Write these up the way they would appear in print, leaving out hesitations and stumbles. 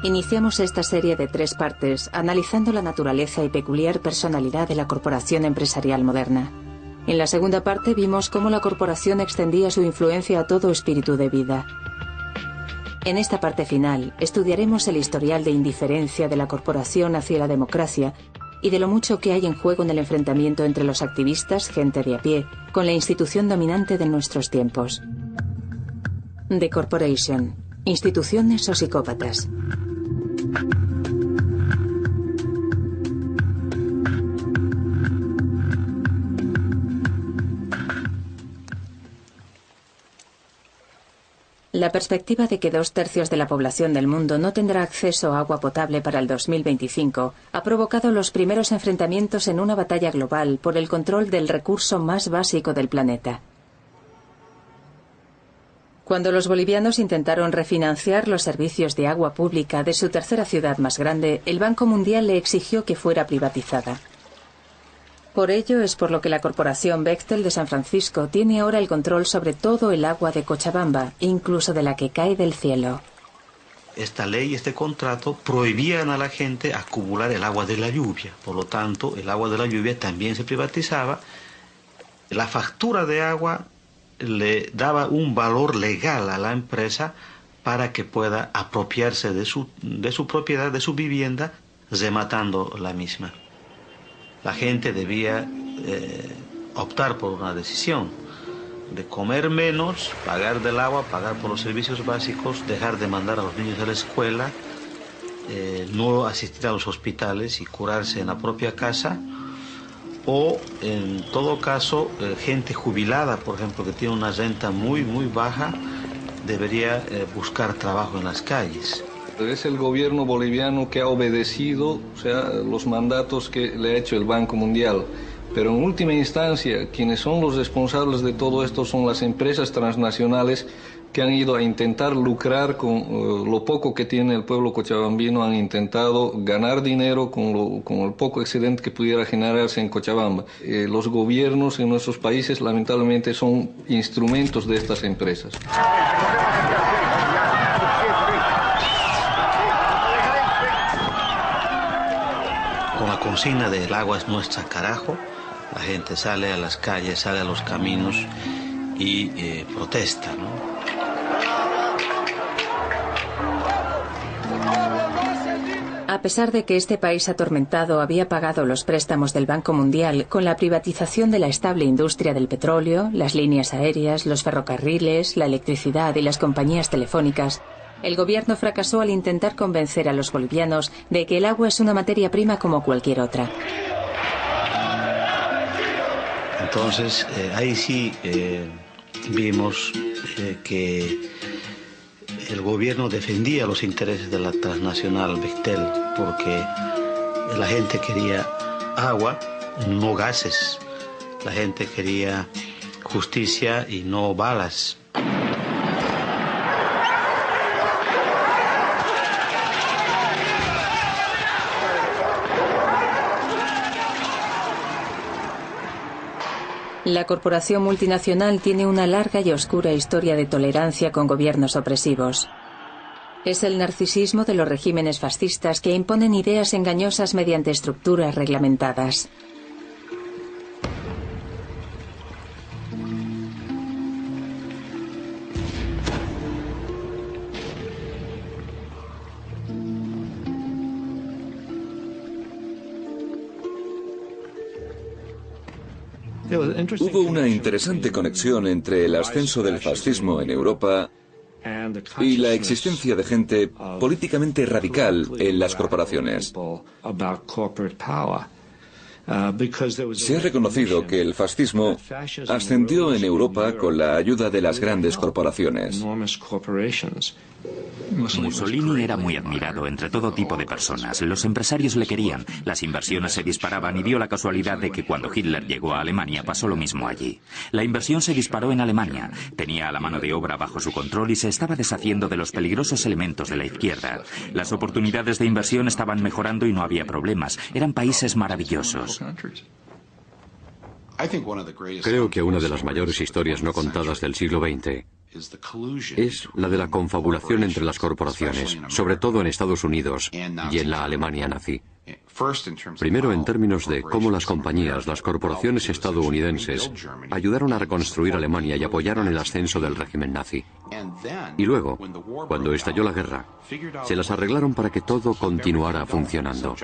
Iniciamos esta serie de 3 partes analizando la naturaleza y peculiar personalidad de la corporación empresarial moderna. En la segunda parte vimos cómo la corporación extendía su influencia a todo espíritu de vida. En esta parte final estudiaremos el historial de indiferencia de la corporación hacia la democracia y de lo mucho que hay en juego en el enfrentamiento entre los activistas, gente de a pie, con la institución dominante de nuestros tiempos. The Corporation. Instituciones o psicópatas. La perspectiva de que 2/3 de la población del mundo no tendrá acceso a agua potable para el 2025 ha provocado los primeros enfrentamientos en una batalla global por el control del recurso más básico del planeta. Cuando los bolivianos intentaron refinanciar los servicios de agua pública de su tercera ciudad más grande, el Banco Mundial le exigió que fuera privatizada. Por ello es por lo que la corporación Bechtel de San Francisco tiene ahora el control sobre todo el agua de Cochabamba, incluso de la que cae del cielo. Esta ley, este contrato, prohibían a la gente acumular el agua de la lluvia. Por lo tanto, el agua de la lluvia también se privatizaba. La factura de agua le daba un valor legal a la empresa para que pueda apropiarse de su propiedad, de su vivienda, rematando la misma. La gente debía optar por una decisión de comer menos, pagar del agua, pagar por los servicios básicos, dejar de mandar a los niños a la escuela, no asistir a los hospitales y curarse en la propia casa, o en todo caso, gente jubilada, por ejemplo, que tiene una renta muy baja, debería buscar trabajo en las calles. Es el gobierno boliviano que ha obedecido, los mandatos que le ha hecho el Banco Mundial. Pero en última instancia, quienes son los responsables de todo esto son las empresas transnacionales que han ido a intentar lucrar con lo poco que tiene el pueblo cochabambino, han intentado ganar dinero con el poco excedente que pudiera generarse en Cochabamba. Los gobiernos en nuestros países lamentablemente son instrumentos de estas empresas. Con la consigna de el agua es nuestra, carajo, la gente sale a las calles, sale a los caminos y protesta, ¿no? A pesar de que este país atormentado había pagado los préstamos del Banco Mundial con la privatización de la estable industria del petróleo, las líneas aéreas, los ferrocarriles, la electricidad y las compañías telefónicas, el gobierno fracasó al intentar convencer a los bolivianos de que el agua es una materia prima como cualquier otra. Entonces, ahí sí vimos que el gobierno defendía los intereses de la transnacional Bechtel, porque la gente quería agua, no gases. La gente quería justicia y no balas. La corporación multinacional tiene una larga y oscura historia de tolerancia con gobiernos opresivos. Es el narcisismo de los regímenes fascistas que imponen ideas engañosas mediante estructuras reglamentadas. Hubo una interesante conexión entre el ascenso del fascismo en Europa y la existencia de gente políticamente radical en las corporaciones. Se ha reconocido que el fascismo ascendió en Europa con la ayuda de las grandes corporaciones. Mussolini era muy admirado entre todo tipo de personas. Los empresarios le querían, las inversiones se disparaban y dio la casualidad de que cuando Hitler llegó a Alemania pasó lo mismo allí. La inversión se disparó en Alemania, tenía a la mano de obra bajo su control y se estaba deshaciendo de los peligrosos elementos de la izquierda. Las oportunidades de inversión estaban mejorando y no había problemas. Eran países maravillosos. Creo que una de las mayores historias no contadas del siglo XX es la de la confabulación entre las corporaciones, sobre todo en Estados Unidos y en la Alemania nazi. Primero, en términos de cómo las compañías, las corporaciones estadounidenses, ayudaron a reconstruir Alemania y apoyaron el ascenso del régimen nazi. Y luego, cuando estalló la guerra, se las arreglaron para que todo continuara funcionando.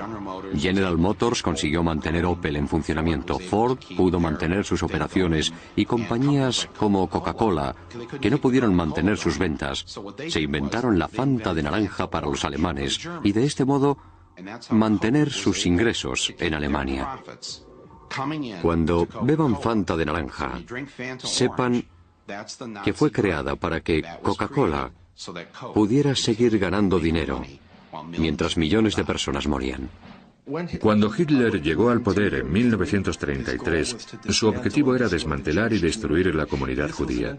General Motors consiguió mantener Opel en funcionamiento, Ford pudo mantener sus operaciones y compañías como Coca-Cola, que no pudieron mantener sus ventas, se inventaron la Fanta de naranja para los alemanes y de este modo mantener sus ingresos en Alemania. Cuando beban Fanta de naranja, sepan que fue creada para que Coca-Cola pudiera seguir ganando dinero mientras millones de personas morían. Cuando Hitler llegó al poder en 1933, su objetivo era desmantelar y destruir la comunidad judía.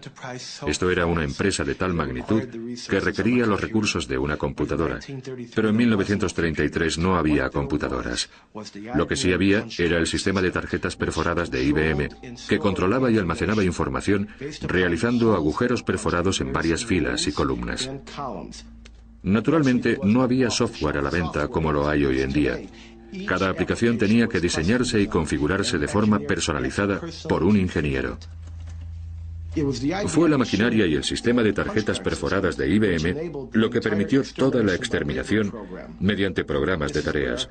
Esto era una empresa de tal magnitud que requería los recursos de una computadora. Pero en 1933 no había computadoras. Lo que sí había era el sistema de tarjetas perforadas de IBM, que controlaba y almacenaba información realizando agujeros perforados en varias filas y columnas. Naturalmente, no había software a la venta como lo hay hoy en día. Cada aplicación tenía que diseñarse y configurarse de forma personalizada por un ingeniero. Fue la maquinaria y el sistema de tarjetas perforadas de IBM lo que permitió toda la exterminación mediante programas de tareas.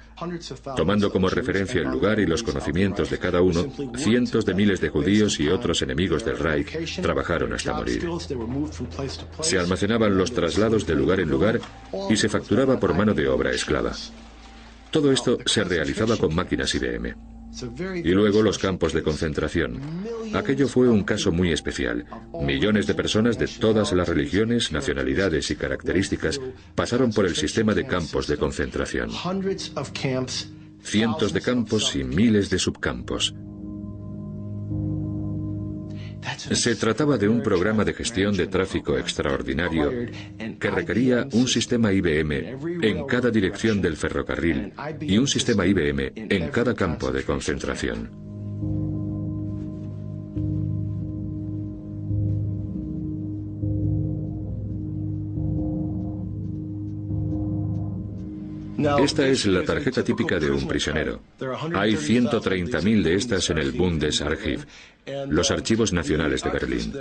Tomando como referencia el lugar y los conocimientos de cada uno, cientos de miles de judíos y otros enemigos del Reich trabajaron hasta morir. Se almacenaban los traslados de lugar en lugar y se facturaba por mano de obra esclava. Todo esto se realizaba con máquinas IBM. Y luego los campos de concentración. Aquello fue un caso muy especial. Millones de personas de todas las religiones, nacionalidades y características pasaron por el sistema de campos de concentración. Cientos de campos y miles de subcampos. Se trataba de un programa de gestión de tráfico extraordinario que requería un sistema IBM en cada dirección del ferrocarril y un sistema IBM en cada campo de concentración. Esta es la tarjeta típica de un prisionero. Hay 130.000 de estas en el Bundesarchiv, los archivos nacionales de Berlín.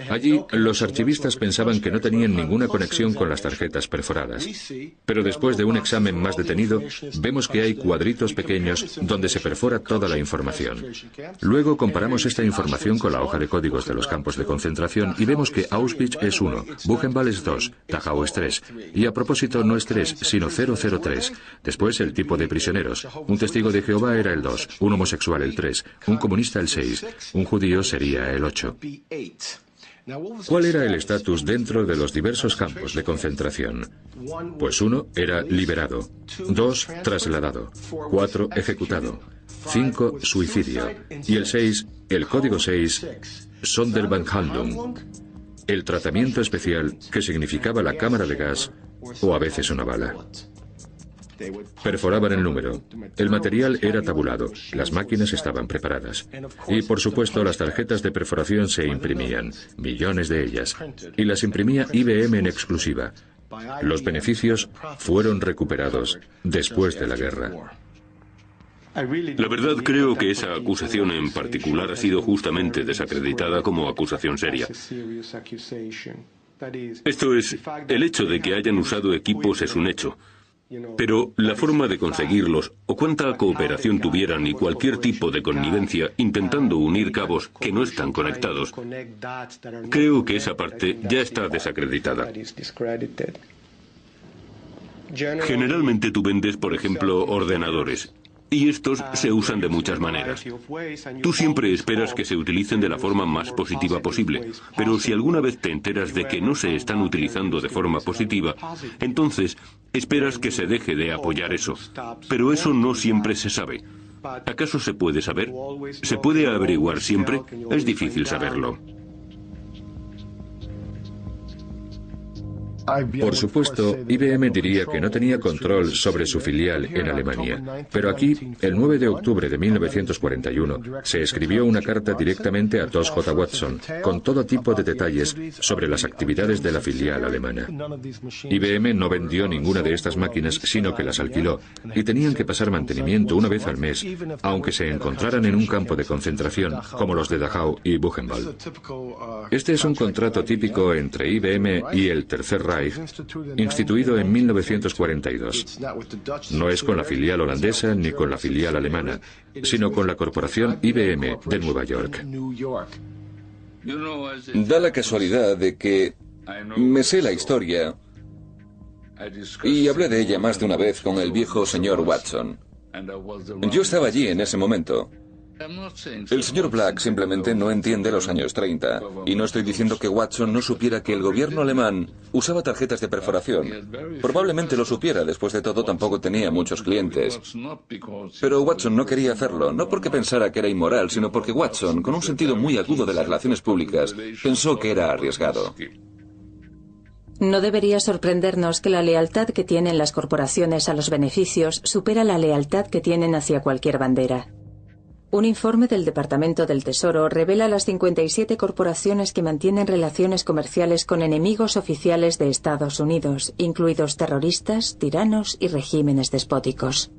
Allí, los archivistas pensaban que no tenían ninguna conexión con las tarjetas perforadas. Pero después de un examen más detenido, vemos que hay cuadritos pequeños donde se perfora toda la información. Luego comparamos esta información con la hoja de códigos de los campos de concentración y vemos que Auschwitz es 1, Buchenwald es 2, Dachau es 3. Y a propósito, no es 3, sino 003. Después, el tipo de prisioneros. Un testigo de Jehová era el 2, un homosexual el 3, un comunista el 6, un judío sería el 8. ¿Cuál era el estatus dentro de los diversos campos de concentración? Pues 1 era liberado, 2 trasladado, 4 ejecutado, 5 suicidio y el 6, el código 6, Sonderbehandlung, el tratamiento especial que significaba la cámara de gas o a veces una bala. Perforaban el número. El material era tabulado. Las máquinas estaban preparadas. Y, por supuesto, las tarjetas de perforación se imprimían, millones de ellas. Y las imprimía IBM en exclusiva. Los beneficios fueron recuperados después de la guerra. La verdad, creo que esa acusación en particular ha sido justamente desacreditada como acusación seria. Esto es, el hecho de que hayan usado equipos es un hecho. Pero la forma de conseguirlos, o cuánta cooperación tuvieran y cualquier tipo de connivencia intentando unir cabos que no están conectados, creo que esa parte ya está desacreditada. Generalmente tú vendes, por ejemplo, ordenadores. Y estos se usan de muchas maneras. Tú siempre esperas que se utilicen de la forma más positiva posible, pero si alguna vez te enteras de que no se están utilizando de forma positiva, entonces esperas que se deje de apoyar eso. Pero eso no siempre se sabe. ¿Acaso se puede saber? ¿Se puede averiguar siempre? Es difícil saberlo. Por supuesto, IBM diría que no tenía control sobre su filial en Alemania, pero aquí, el 9 de octubre de 1941, se escribió una carta directamente a Thomas J. Watson, con todo tipo de detalles sobre las actividades de la filial alemana. IBM no vendió ninguna de estas máquinas, sino que las alquiló, y tenían que pasar mantenimiento una vez al mes, aunque se encontraran en un campo de concentración, como los de Dachau y Buchenwald. Este es un contrato típico entre IBM y el Tercer Reich, instituido en 1942. No es con la filial holandesa ni con la filial alemana, sino con la corporación IBM de Nueva York. Da la casualidad de que me sé la historia y hablé de ella más de una vez con el viejo señor Watson. Yo estaba allí en ese momento. El señor Black simplemente no entiende los años 30, y no estoy diciendo que Watson no supiera que el gobierno alemán usaba tarjetas de perforación. Probablemente lo supiera, después de todo tampoco tenía muchos clientes. Pero Watson no quería hacerlo, no porque pensara que era inmoral, sino porque Watson, con un sentido muy agudo de las relaciones públicas, pensó que era arriesgado. No debería sorprendernos que la lealtad que tienen las corporaciones a los beneficios supera la lealtad que tienen hacia cualquier bandera. Un informe del Departamento del Tesoro revela las 57 corporaciones que mantienen relaciones comerciales con enemigos oficiales de Estados Unidos, incluidos terroristas, tiranos y regímenes despóticos.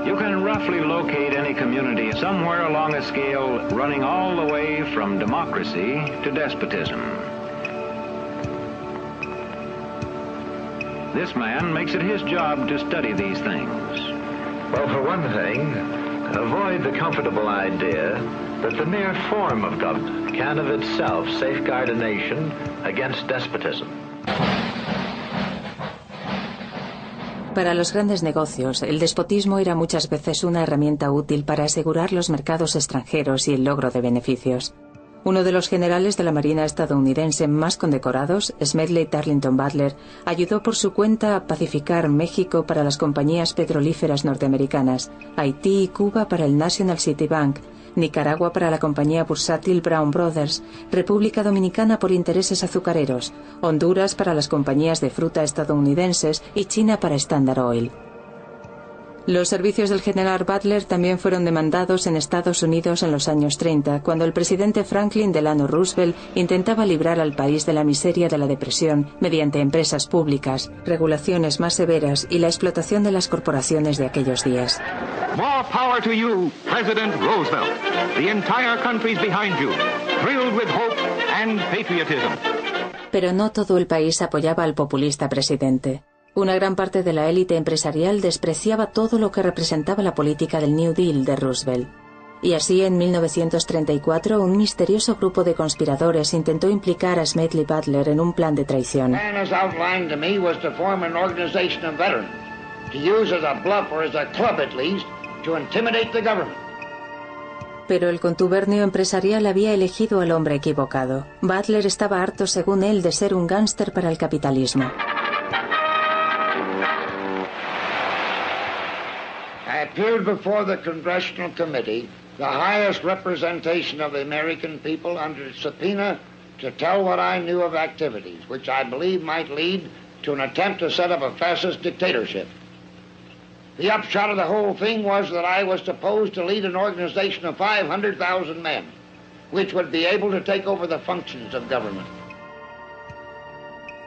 You can roughly locate any community somewhere along a scale running all the way from democracy to despotism. This man makes it his job to study these things. Well, for one thing, avoid the comfortable idea that the mere form of government can of itself safeguard a nation against despotism. Para los grandes negocios, el despotismo era muchas veces una herramienta útil para asegurar los mercados extranjeros y el logro de beneficios. Uno de los generales de la Marina estadounidense más condecorados, Smedley Tarleton Butler, ayudó por su cuenta a pacificar México para las compañías petrolíferas norteamericanas, Haití y Cuba para el National City Bank, Nicaragua para la compañía bursátil Brown Brothers, República Dominicana por intereses azucareros, Honduras para las compañías de fruta estadounidenses y China para Standard Oil. Los servicios del general Butler también fueron demandados en Estados Unidos en los años 30, cuando el presidente Franklin Delano Roosevelt intentaba librar al país de la miseria de la depresión mediante empresas públicas, regulaciones más severas y la explotación de las corporaciones de aquellos días. More power to you, President Roosevelt. The entire country's behind you, thrilled with hope and patriotism. Pero no todo el país apoyaba al populista presidente. Una gran parte de la élite empresarial despreciaba todo lo que representaba la política del New Deal de Roosevelt. Y así, en 1934, un misterioso grupo de conspiradores intentó implicar a Smedley Butler en un plan de traición. Pero el contubernio empresarial había elegido al hombre equivocado. Butler estaba harto, según él, de ser un gángster para el capitalismo. I appeared before the Congressional Committee, the highest representation of the American people, under subpoena to tell what I knew of activities, which I believe might lead to an attempt to set up a fascist dictatorship. The upshot of the whole thing was that I was supposed to lead an organization of 500,000 men, which would be able to take over the functions of government.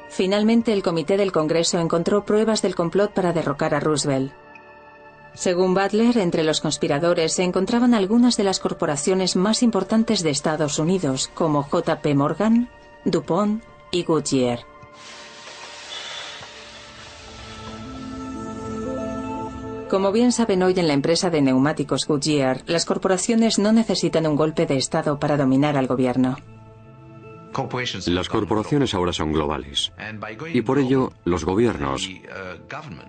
Finalmente, el comité del Congreso encontró pruebas del complot para derrocar a Roosevelt. Según Butler, entre los conspiradores se encontraban algunas de las corporaciones más importantes de Estados Unidos, como J.P. Morgan, DuPont y Goodyear. Como bien saben hoy en la empresa de neumáticos Goodyear, las corporaciones no necesitan un golpe de Estado para dominar al gobierno. Las corporaciones ahora son globales y por ello los gobiernos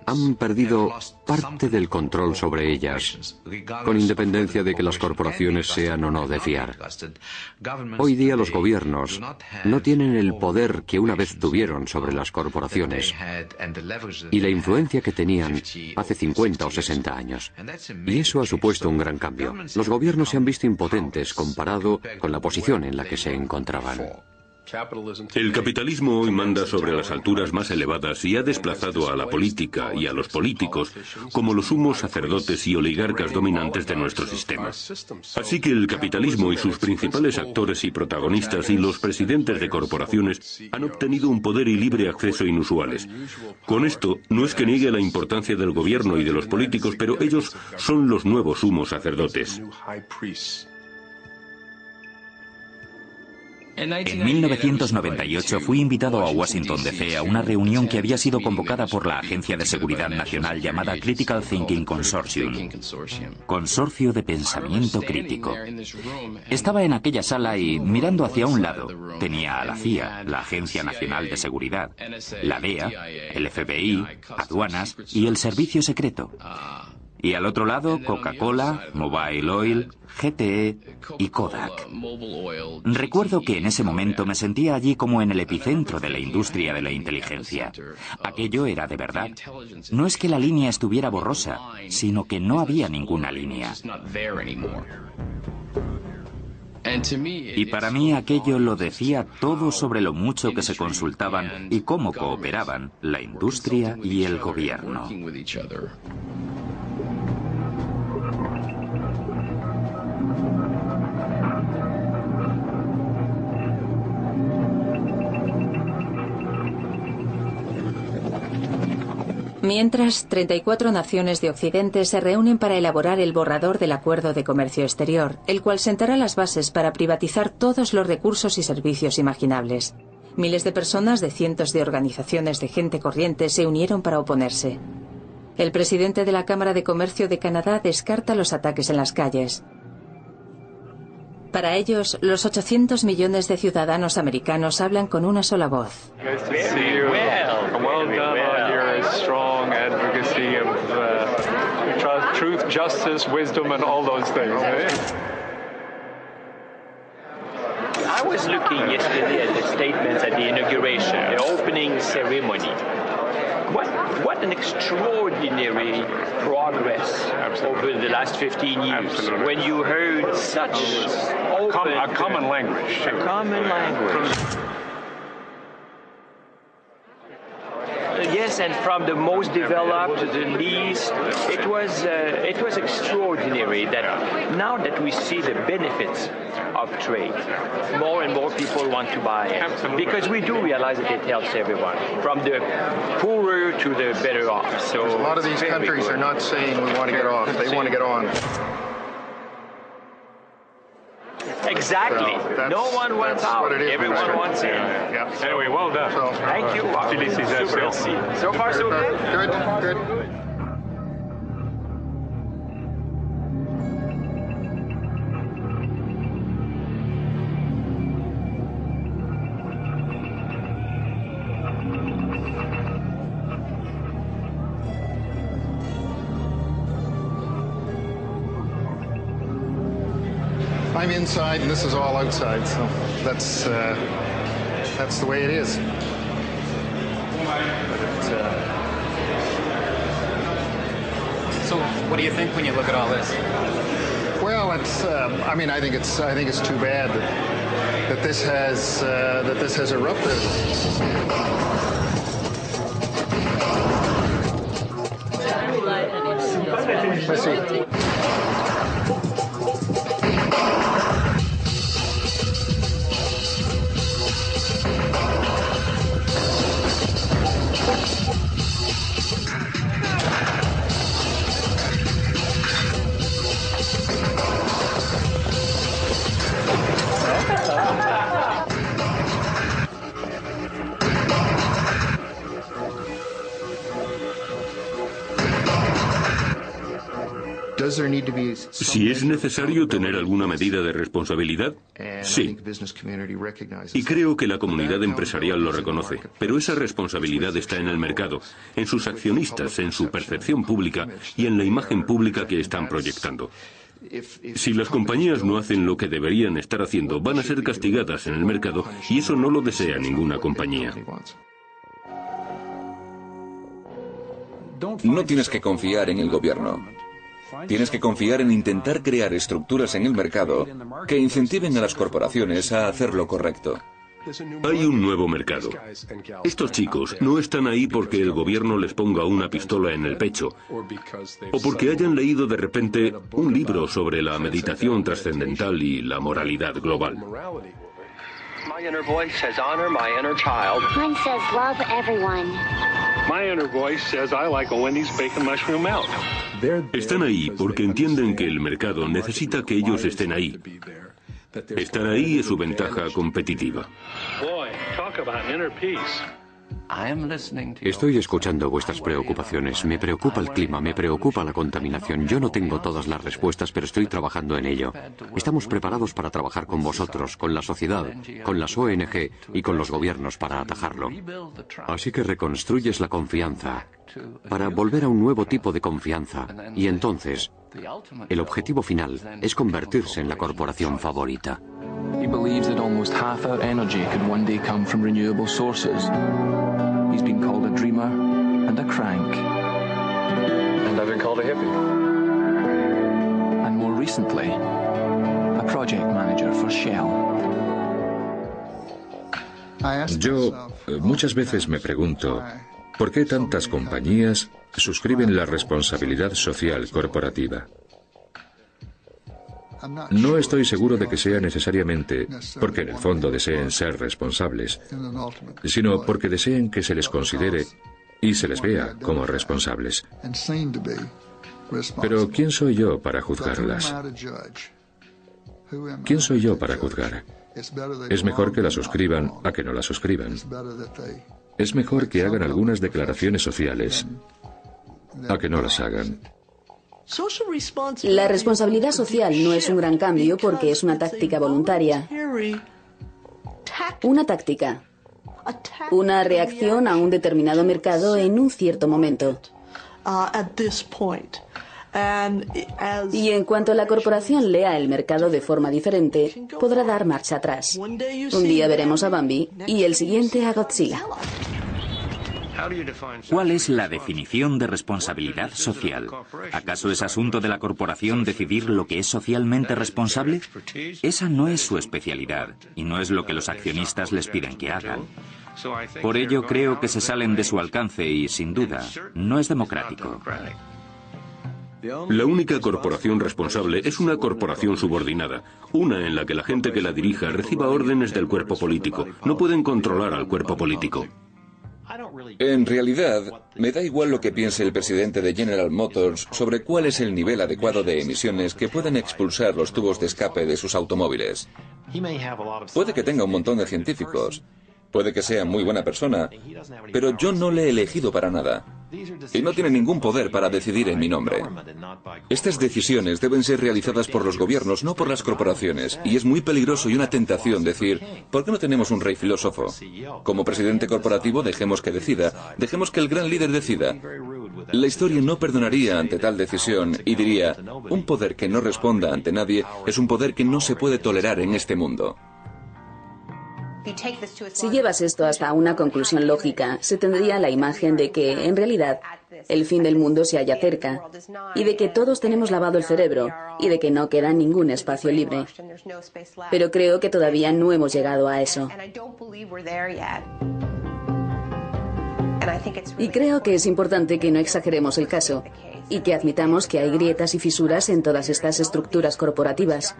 han perdido parte del control sobre ellas, con independencia de que las corporaciones sean o no de fiar. Hoy día los gobiernos no tienen el poder que una vez tuvieron sobre las corporaciones y la influencia que tenían hace 50 o 60 años. Y eso ha supuesto un gran cambio. Los gobiernos se han visto impotentes comparado con la posición en la que se encontraban. El capitalismo hoy manda sobre las alturas más elevadas y ha desplazado a la política y a los políticos como los sumos sacerdotes y oligarcas dominantes de nuestro sistema. Así que el capitalismo y sus principales actores y protagonistas y los presidentes de corporaciones han obtenido un poder y libre acceso inusuales. Con esto, no es que niegue la importancia del gobierno y de los políticos, pero ellos son los nuevos sumos sacerdotes. En 1998 fui invitado a Washington, D.C. a una reunión que había sido convocada por la Agencia de Seguridad Nacional llamada Critical Thinking Consortium, Consorcio de Pensamiento Crítico. Estaba en aquella sala y, mirando hacia un lado, tenía a la CIA, la Agencia Nacional de Seguridad, la DEA, el FBI, aduanas y el Servicio Secreto. Y al otro lado, Coca-Cola, Mobile Oil, GTE y Kodak. Recuerdo que en ese momento me sentía allí como en el epicentro de la industria de la inteligencia. Aquello era de verdad. No es que la línea estuviera borrosa, sino que no había ninguna línea. Y para mí aquello lo decía todo sobre lo mucho que se consultaban y cómo cooperaban la industria y el gobierno. Mientras, 34 naciones de Occidente se reúnen para elaborar el borrador del Acuerdo de Comercio Exterior, el cual sentará las bases para privatizar todos los recursos y servicios imaginables. Miles de personas de cientos de organizaciones de gente corriente se unieron para oponerse. El presidente de la Cámara de Comercio de Canadá descarta los ataques en las calles. Para ellos, los 800 millones de ciudadanos americanos hablan con una sola voz. Truth, justice, wisdom, and all those things. I was looking yesterday at the statements at the inauguration, the opening ceremony. What an extraordinary progress over the last 15 years. Absolutely. When you heard such open... A common language. A common language. Yes, and from the most developed to the least, it was extraordinary that now that we see the benefits of trade, more and more people want to buy it. Absolutely. Because we do realize that it helps everyone, from the poorer to the better off. So a lot of these countries are not saying we want to get off, they want to get on. Exactly. So no one wants out. Everyone wants in. Yeah. Anyway, well done. So, thank you. Super. So far, so good. Good. I'm inside and this is all outside, so that's the way it is. So, what do you think when you look at all this? Well, it's. I mean, I think it's too bad that this has erupted. Let's see. Si es necesario tener alguna medida de responsabilidad, sí. Y creo que la comunidad empresarial lo reconoce. Pero esa responsabilidad está en el mercado, en sus accionistas, en su percepción pública y en la imagen pública que están proyectando. Si las compañías no hacen lo que deberían estar haciendo, van a ser castigadas en el mercado y eso no lo desea ninguna compañía. No tienes que confiar en el gobierno. Tienes que confiar en intentar crear estructuras en el mercado que incentiven a las corporaciones a hacer lo correcto. Hay un nuevo mercado. Estos chicos no están ahí porque el gobierno les ponga una pistola en el pecho o porque hayan leído de repente un libro sobre la meditación trascendental y la moralidad global. My inner voice says honor my inner child. Mine says love everyone. My inner voice says I like a Wendy's bacon mushroom milk. Están ahí porque entienden que el mercado necesita que ellos estén ahí. Estar ahí es su ventaja competitiva. Boy, talk about inner peace. Estoy escuchando vuestras preocupaciones. Me preocupa el clima, me preocupa la contaminación. Yo no tengo todas las respuestas, pero estoy trabajando en ello. Estamos preparados para trabajar con vosotros, con la sociedad, con las ONG y con los gobiernos para atajarlo. Así que reconstruyes la confianza para volver a un nuevo tipo de confianza. Y entonces, el objetivo final es convertirse en la corporación favorita. He believes that almost half our energy could one day come from renewable sources. He's been called a dreamer and a crank. And I've been called a hippie. And more recently, a project manager for Shell. Yo muchas veces me pregunto, ¿por qué tantas compañías suscriben la responsabilidad social corporativa? No estoy seguro de que sea necesariamente porque en el fondo deseen ser responsables, sino porque deseen que se les considere y se les vea como responsables. Pero ¿quién soy yo para juzgarlas? ¿Quién soy yo para juzgar? Es mejor que la suscriban a que no la suscriban. Es mejor que hagan algunas declaraciones sociales a que no las hagan. La responsabilidad social no es un gran cambio porque es una táctica voluntaria. Una táctica. Una reacción a un determinado mercado en un cierto momento. Y en cuanto la corporación lea el mercado de forma diferente, podrá dar marcha atrás. Un día veremos a Bambi y el siguiente a Godzilla. ¿Cuál es la definición de responsabilidad social? ¿Acaso es asunto de la corporación decidir lo que es socialmente responsable? Esa no es su especialidad y no es lo que los accionistas les piden que hagan. Por ello creo que se salen de su alcance y, sin duda, no es democrático. La única corporación responsable es una corporación subordinada, una en la que la gente que la dirija reciba órdenes del cuerpo político. No pueden controlar al cuerpo político. En realidad, me da igual lo que piense el presidente de General Motors sobre cuál es el nivel adecuado de emisiones que pueden expulsar los tubos de escape de sus automóviles. Puede que tenga un montón de científicos, puede que sea muy buena persona, pero yo no le he elegido para nada. Y no tiene ningún poder para decidir en mi nombre. Estas decisiones deben ser realizadas por los gobiernos, no por las corporaciones. Y es muy peligroso y una tentación decir, ¿por qué no tenemos un rey filósofo? Como presidente corporativo, dejemos que decida, dejemos que el gran líder decida. La historia no perdonaría ante tal decisión y diría, un poder que no responda ante nadie es un poder que no se puede tolerar en este mundo. Si llevas esto hasta una conclusión lógica, se tendría la imagen de que, en realidad, el fin del mundo se halla cerca, y de que todos tenemos lavado el cerebro, y de que no queda ningún espacio libre. Pero creo que todavía no hemos llegado a eso. Y creo que es importante que no exageremos el caso, y que admitamos que hay grietas y fisuras en todas estas estructuras corporativas.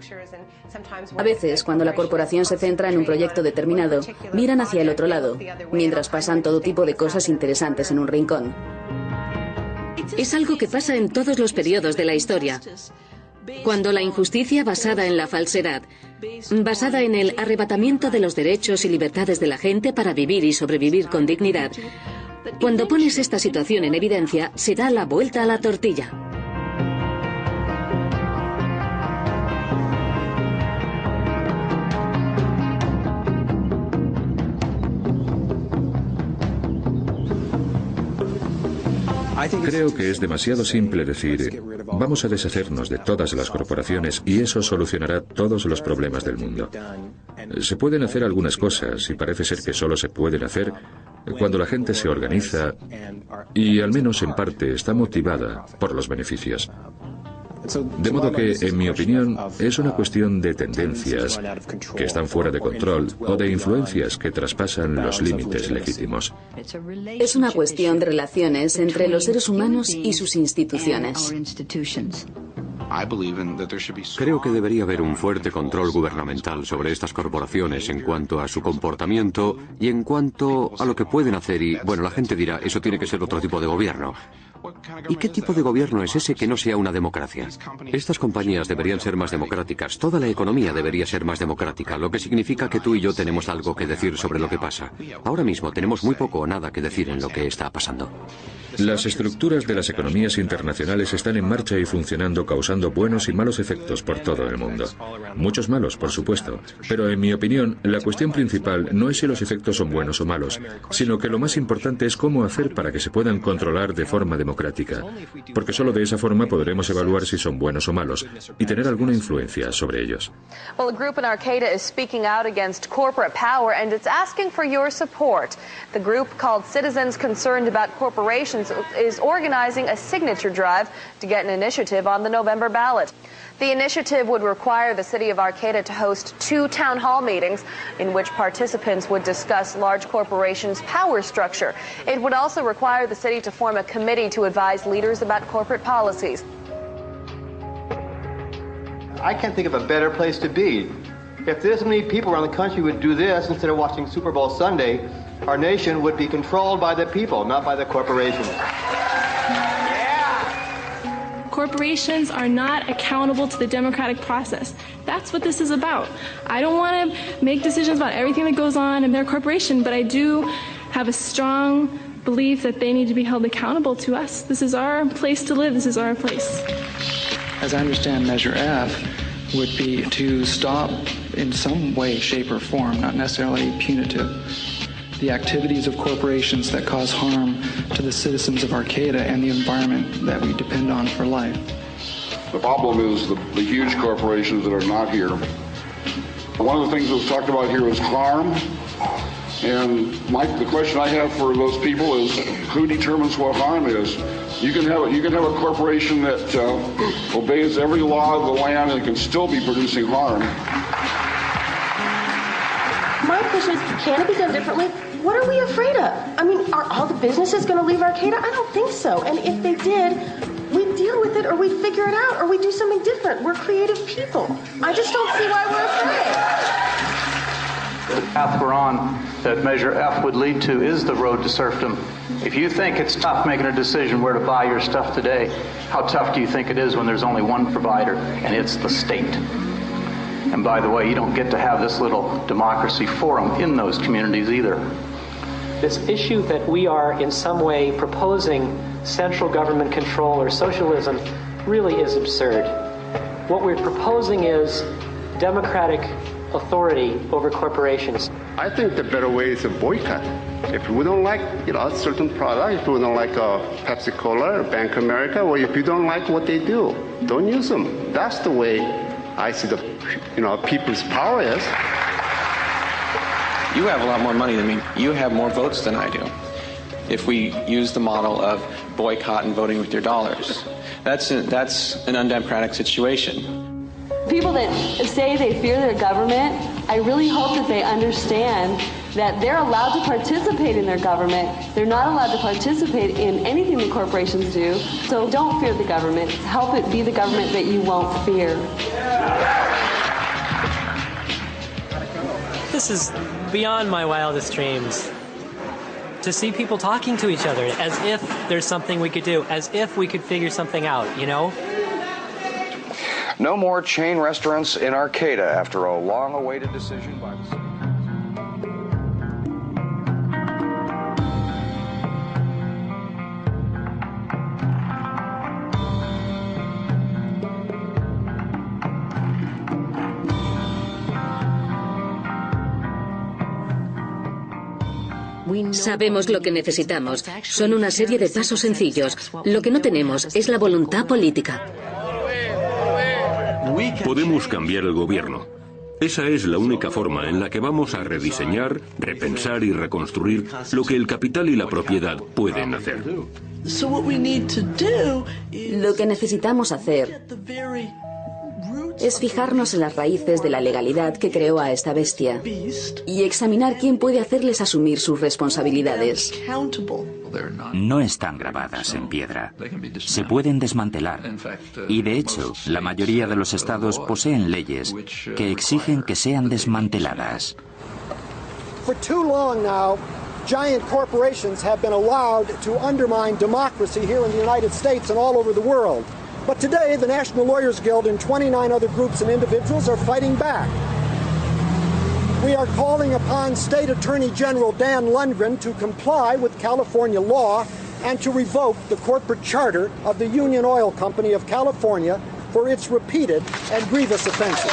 A veces, cuando la corporación se centra en un proyecto determinado, miran hacia el otro lado, mientras pasan todo tipo de cosas interesantes en un rincón. Es algo que pasa en todos los periodos de la historia. Cuando la injusticia basada en la falsedad, basada en el arrebatamiento de los derechos y libertades de la gente para vivir y sobrevivir con dignidad, cuando pones esta situación en evidencia, se da la vuelta a la tortilla. Creo que es demasiado simple decir, vamos a deshacernos de todas las corporaciones y eso solucionará todos los problemas del mundo. Se pueden hacer algunas cosas y parece ser que solo se pueden hacer cuando la gente se organiza y, al menos en parte, está motivada por los beneficios. De modo que, en mi opinión, es una cuestión de tendencias que están fuera de control o de influencias que traspasan los límites legítimos. Es una cuestión de relaciones entre los seres humanos y sus instituciones. Creo que debería haber un fuerte control gubernamental sobre estas corporaciones en cuanto a su comportamiento y en cuanto a lo que pueden hacer y, bueno, la gente dirá, eso tiene que ser otro tipo de gobierno. ¿Y qué tipo de gobierno es ese que no sea una democracia? Estas compañías deberían ser más democráticas, toda la economía debería ser más democrática, lo que significa que tú y yo tenemos algo que decir sobre lo que pasa. Ahora mismo tenemos muy poco o nada que decir en lo que está pasando. Las estructuras de las economías internacionales están en marcha y funcionando, causando buenos y malos efectos por todo el mundo. Muchos malos, por supuesto, pero en mi opinión, la cuestión principal no es si los efectos son buenos o malos, sino que lo más importante es cómo hacer para que se puedan controlar de forma democrática, porque solo de esa forma podremos evaluar si son buenos o malos y tener alguna influencia sobre ellos. Well, a group in Arcata is speaking out against corporate power and it's asking for your support. The group, called Citizens Concerned About Corporations, is organizing a signature drive to get an initiative on the November ballot. The initiative would require the city of Arcata to host 2 town hall meetings in which participants would discuss large corporations' power structure. It would also require the city to form a committee to advise leaders about corporate policies. I can't think of a better place to be. If this many people around the country would do this instead of watching Super Bowl Sunday, our nation would be controlled by the people, not by the corporations. Corporations are not accountable to the democratic process. That's what this is about. I don't want to make decisions about everything that goes on in their corporation, but I do have a strong belief that they need to be held accountable to us. This is our place to live. This is our place. As I understand, Measure F would be to stop in some way, shape, or form, not necessarily punitive, the activities of corporations that cause harm to the citizens of Arcata and the environment that we depend on for life. The problem is the huge corporations that are not here. One of the things that was talked about here was harm. And Mike, the question I have for those people is, who determines what harm is? You can have a corporation that obeys every law of the land and can still be producing harm. My question is, can it be done differently? What are we afraid of? I mean, are all the businesses going to leave Arcata? I don't think so. And if they did, we'd deal with it, or we'd figure it out, or we'd do something different. We're creative people. I just don't see why we're afraid. The path we're on that Measure F would lead to is the road to serfdom. If you think it's tough making a decision where to buy your stuff today, how tough do you think it is when there's only one provider, and it's the state? And by the way, you don't get to have this little democracy forum in those communities either. This issue that we are in some way proposing central government control or socialism really is absurd. What we're proposing is democratic authority over corporations. I think the better way is a boycott. If we don't like, a certain product, if we don't like Pepsi-Cola or Bank of America, or if you don't like what they do, don't use them. That's the way I see the, people's power is. You have a lot more money than me. You have more votes than I do. If we use the model of boycott and voting with your dollars, that's an undemocratic situation. People that say they fear their government, I really hope that they understand that they're allowed to participate in their government. They're not allowed to participate in anything the corporations do. So don't fear the government. Help it be the government that you won't fear. This is beyond my wildest dreams. To see people talking to each other as if there's something we could do, as if we could figure something out, No more chain restaurants in Arcata after a long-awaited decision by the city. Sabemos lo que necesitamos. Son una serie de pasos sencillos. Lo que no tenemos es la voluntad política. Podemos cambiar el gobierno. Esa es la única forma en la que vamos a rediseñar, repensar y reconstruir lo que el capital y la propiedad pueden hacer. Lo que necesitamos hacer es fijarnos en las raíces de la legalidad que creó a esta bestia y examinar quién puede hacerles asumir sus responsabilidades. No están grabadas en piedra. Se pueden desmantelar. Y de hecho, la mayoría de los estados poseen leyes que exigen que sean desmanteladas. For too long now, giant corporations have been allowed to undermine democracy here in the United States and all over the world. But today, the National Lawyers Guild and 29 other groups and individuals are fighting back. We are calling upon State Attorney General Dan Lundgren to comply with California law and to revoke the corporate charter of the Union Oil Company of California for its repeated and grievous offenses.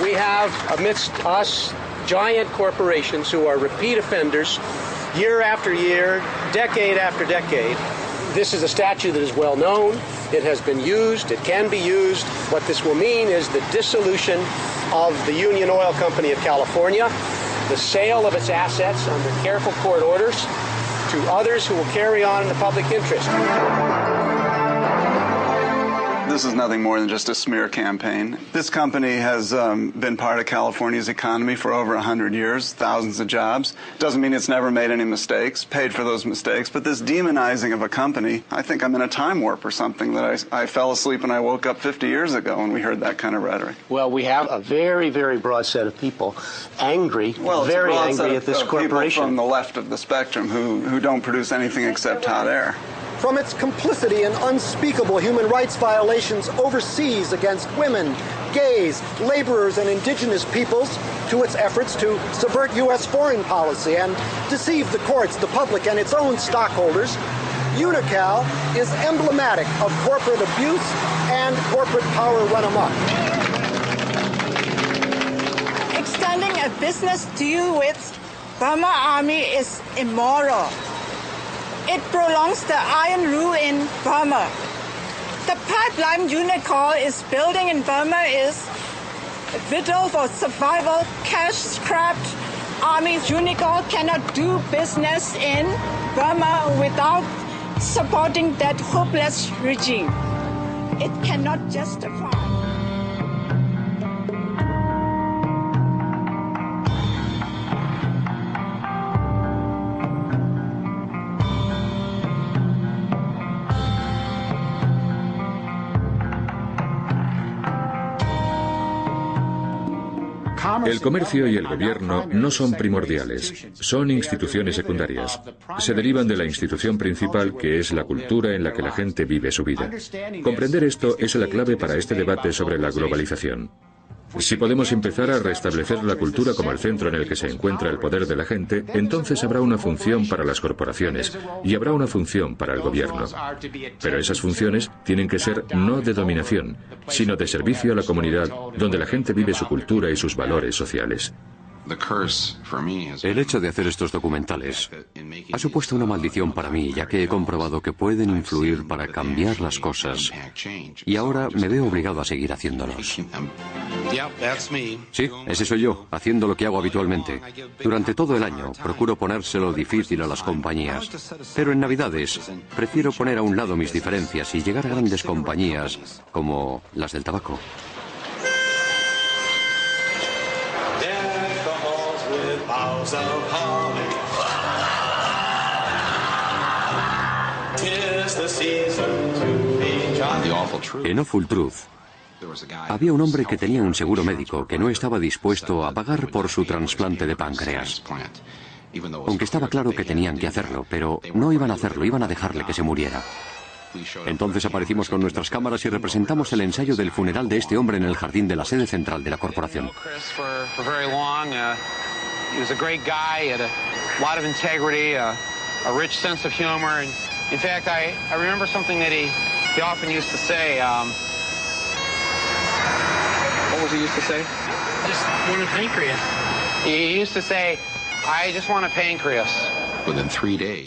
We have amidst us giant corporations who are repeat offenders year after year, decade after decade. This is a statute that is well known. It has been used. It can be used. What this will mean is the dissolution of the Union Oil Company of California, the sale of its assets under careful court orders to others who will carry on in the public interest. This is nothing more than just a smear campaign. This company has been part of California's economy for over 100 years, thousands of jobs. Doesn't mean it's never made any mistakes, paid for those mistakes, but this demonizing of a company, I think I'm in a time warp or something, that I fell asleep and I woke up 50 years ago when we heard that kind of rhetoric. Well, we have a very, very broad set of people angry, very angry at this corporation. People from the left of the spectrum who don't produce anything except hot air. From its complicity in unspeakable human rights violations overseas against women, gays, laborers, and indigenous peoples, to its efforts to subvert U.S. foreign policy and deceive the courts, the public, and its own stockholders, Unocal is emblematic of corporate abuse and corporate power run amok. Extending a business deal with Burma Army is immoral. It prolongs the Iron Rule in Burma. The pipeline Unocal is building in Burma is vital for survival, cash-strapped armies. Unocal cannot do business in Burma without supporting that hopeless regime. It cannot justify. El comercio y el gobierno no son primordiales, son instituciones secundarias. Se derivan de la institución principal, que es la cultura en la que la gente vive su vida. Comprender esto es la clave para este debate sobre la globalización. Si podemos empezar a restablecer la cultura como el centro en el que se encuentra el poder de la gente, entonces habrá una función para las corporaciones y habrá una función para el gobierno. Pero esas funciones tienen que ser no de dominación, sino de servicio a la comunidad donde la gente vive su cultura y sus valores sociales. El hecho de hacer estos documentales ha supuesto una maldición para mí, ya que he comprobado que pueden influir para cambiar las cosas. Y ahora me veo obligado a seguir haciéndolos. Sí, ese soy yo, haciendo lo que hago habitualmente. Durante todo el año procuro ponérselo difícil a las compañías. Pero en Navidades prefiero poner a un lado mis diferencias y llegar a grandes compañías como las del tabaco. En Awful Truth, había un hombre que tenía un seguro médico que no estaba dispuesto a pagar por su trasplante de páncreas. Aunque estaba claro que tenían que hacerlo, pero no iban a hacerlo, iban a dejarle que se muriera. Entonces aparecimos con nuestras cámaras y representamos el ensayo del funeral de este hombre en el jardín de la sede central de la corporación. He was a great guy, he had a lot of integrity, a rich sense of humor. And in fact, I remember something that he often used to say. What was he used to say? Just want a pancreas. He used to say,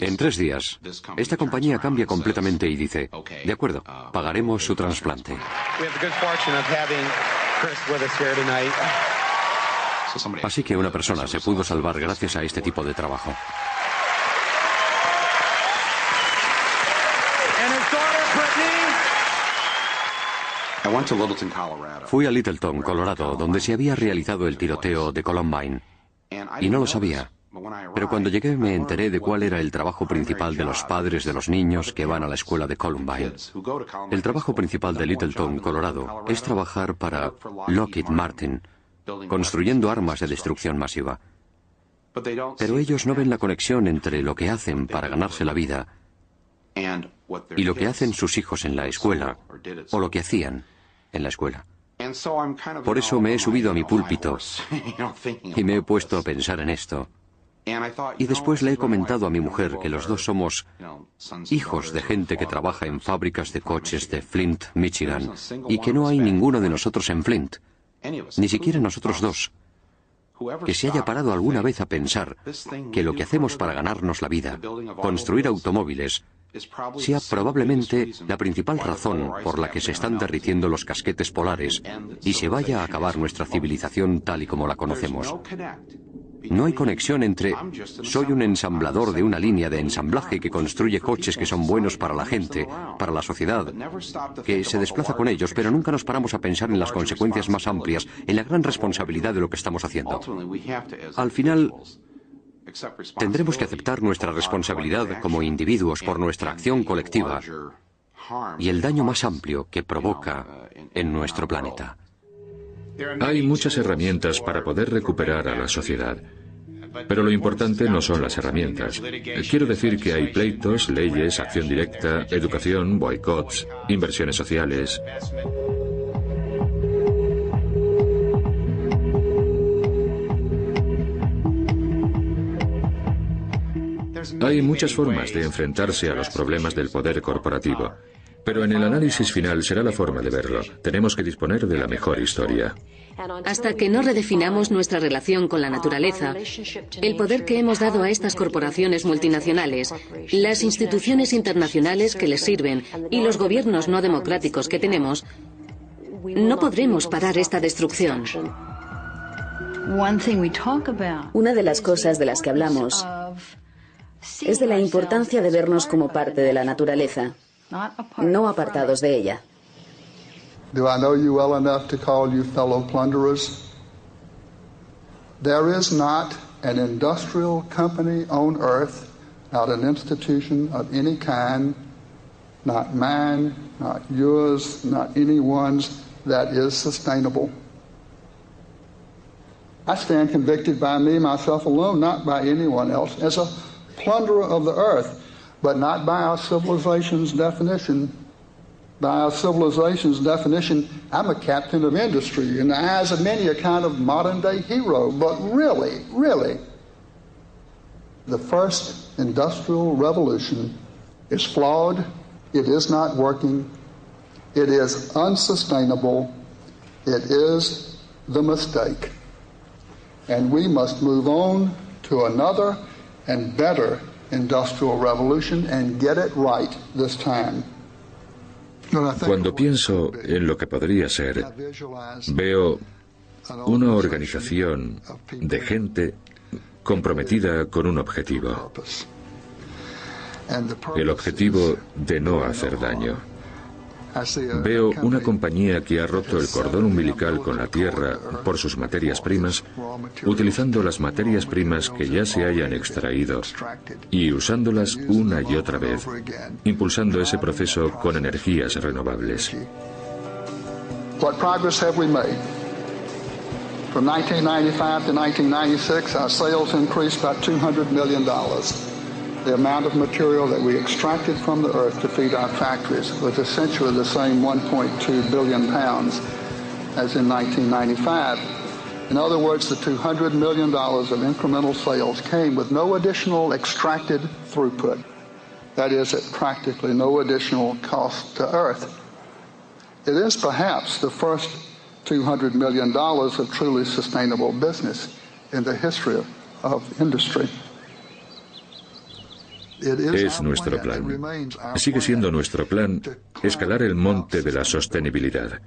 En 3 días, esta compañía cambia completamente y dice, de acuerdo, pagaremos su trasplante. Así que una persona se pudo salvar gracias a este tipo de trabajo. Fui a Littleton, Colorado, donde se había realizado el tiroteo de Columbine. Y no lo sabía. Pero cuando llegué me enteré de cuál era el trabajo principal de los padres de los niños que van a la escuela de Columbine. El trabajo principal de Littleton, Colorado, es trabajar para Lockheed Martin, construyendo armas de destrucción masiva. Pero ellos no ven la conexión entre lo que hacen para ganarse la vida y lo que hacen sus hijos en la escuela, o lo que hacían en la escuela. Por eso me he subido a mi púlpito y me he puesto a pensar en esto. Y después le he comentado a mi mujer que los dos somos hijos de gente que trabaja en fábricas de coches de Flint, Michigan, y que no hay ninguno de nosotros en Flint, ni siquiera nosotros dos, que se haya parado alguna vez a pensar que lo que hacemos para ganarnos la vida, construir automóviles, sea probablemente la principal razón por la que se están derritiendo los casquetes polares y se vaya a acabar nuestra civilización tal y como la conocemos. No hay conexión entre soy un ensamblador de una línea de ensamblaje que construye coches que son buenos para la gente, para la sociedad, que se desplaza con ellos, pero nunca nos paramos a pensar en las consecuencias más amplias, en la gran responsabilidad de lo que estamos haciendo. Al final, tendremos que aceptar nuestra responsabilidad como individuos por nuestra acción colectiva y el daño más amplio que provoca en nuestro planeta. Hay muchas herramientas para poder recuperar a la sociedad. Pero lo importante no son las herramientas. Quiero decir que hay pleitos, leyes, acción directa, educación, boicots, inversiones sociales. Hay muchas formas de enfrentarse a los problemas del poder corporativo. Pero en el análisis final será la forma de verlo. Tenemos que disponer de la mejor historia. Hasta que no redefinamos nuestra relación con la naturaleza, el poder que hemos dado a estas corporaciones multinacionales, las instituciones internacionales que les sirven y los gobiernos no democráticos que tenemos, no podremos parar esta destrucción. Una de las cosas de las que hablamos es de la importancia de vernos como parte de la naturaleza, no apartados de ella. Do I know you well enough to call you fellow plunderers? There is not an industrial company on earth, not an institution of any kind, not mine, not yours, not anyone's, that is sustainable. I stand convicted by me, myself alone, not by anyone else, as a plunderer of the earth, but not by our civilization's definition. By our civilization's definition, I'm a captain of industry, in the eyes of many a kind of modern-day hero. But really, the first industrial revolution is flawed, it is not working, it is unsustainable, it is the mistake. And we must move on to another and better industrial revolution and get it right this time. Cuando pienso en lo que podría ser, veo una organización de gente comprometida con un objetivo. El objetivo de no hacer daño. Veo una compañía que ha roto el cordón umbilical con la tierra por sus materias primas, utilizando las materias primas que ya se hayan extraído y usándolas una y otra vez, impulsando ese proceso con energías renovables. What progress have we made? From 1995 to 1996, our sales increased by $200 million. The amount of material that we extracted from the earth to feed our factories was essentially the same 1.2 billion pounds as in 1995. In other words, the $200 million of incremental sales came with no additional extracted throughput. That is, at practically no additional cost to earth. It is perhaps the first $200 million of truly sustainable business in the history of industry. Es nuestro plan. Sigue siendo nuestro plan escalar el monte de la sostenibilidad.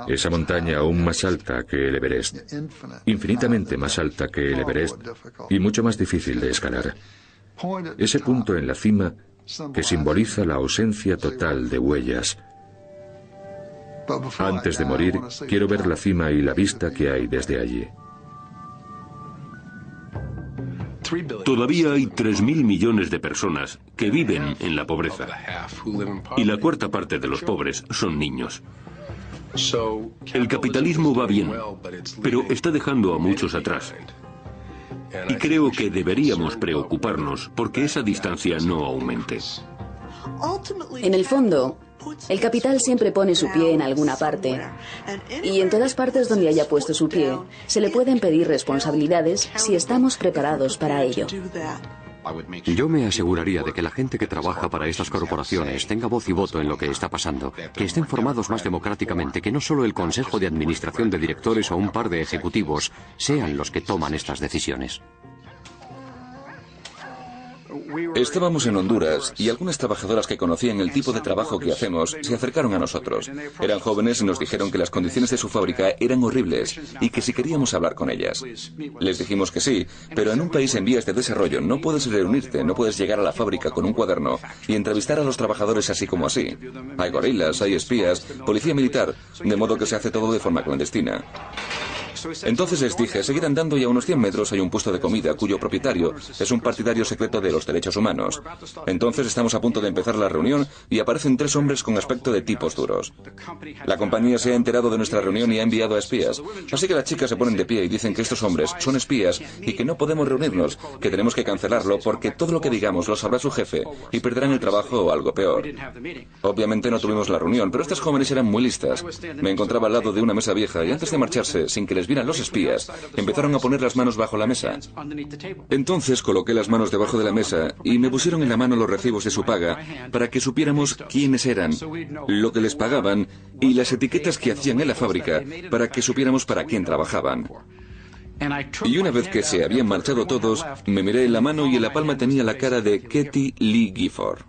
Esa montaña aún más alta que el Everest, infinitamente más alta que el Everest y mucho más difícil de escalar. Ese punto en la cima que simboliza la ausencia total de huellas. Antes de morir, quiero ver la cima y la vista que hay desde allí. Todavía hay 3.000 millones de personas que viven en la pobreza. Y la cuarta parte de los pobres son niños. El capitalismo va bien, pero está dejando a muchos atrás. Y creo que deberíamos preocuparnos porque esa distancia no aumente. En el fondo, el capital siempre pone su pie en alguna parte. Y en todas partes donde haya puesto su pie, se le pueden pedir responsabilidades si estamos preparados para ello. Yo me aseguraría de que la gente que trabaja para estas corporaciones tenga voz y voto en lo que está pasando, que estén formados más democráticamente, que no solo el Consejo de Administración de Directores o un par de ejecutivos sean los que toman estas decisiones. Estábamos en Honduras y algunas trabajadoras que conocían el tipo de trabajo que hacemos se acercaron a nosotros. Eran jóvenes y nos dijeron que las condiciones de su fábrica eran horribles y que si queríamos hablar con ellas. Les dijimos que sí, pero en un país en vías de desarrollo no puedes reunirte, no puedes llegar a la fábrica con un cuaderno y entrevistar a los trabajadores así como así. Hay gorilas, hay espías, policía militar, de modo que se hace todo de forma clandestina. Entonces les dije, seguid andando y a unos 100 metros hay un puesto de comida cuyo propietario es un partidario secreto de los derechos humanos. Entonces estamos a punto de empezar la reunión y aparecen 3 hombres con aspecto de tipos duros. La compañía se ha enterado de nuestra reunión y ha enviado a espías. Así que las chicas se ponen de pie y dicen que estos hombres son espías y que no podemos reunirnos, que tenemos que cancelarlo porque todo lo que digamos lo sabrá su jefe y perderán el trabajo o algo peor. Obviamente no tuvimos la reunión, pero estas jóvenes eran muy listas. Me encontraba al lado de una mesa vieja y antes de marcharse, sin que les vieran los espías, empezaron a poner las manos bajo la mesa. Entonces coloqué las manos debajo de la mesa y me pusieron en la mano los recibos de su paga para que supiéramos quiénes eran, lo que les pagaban y las etiquetas que hacían en la fábrica para que supiéramos para quién trabajaban. Y una vez que se habían marchado todos, me miré en la mano y en la palma tenía la cara de Kathie Lee Gifford.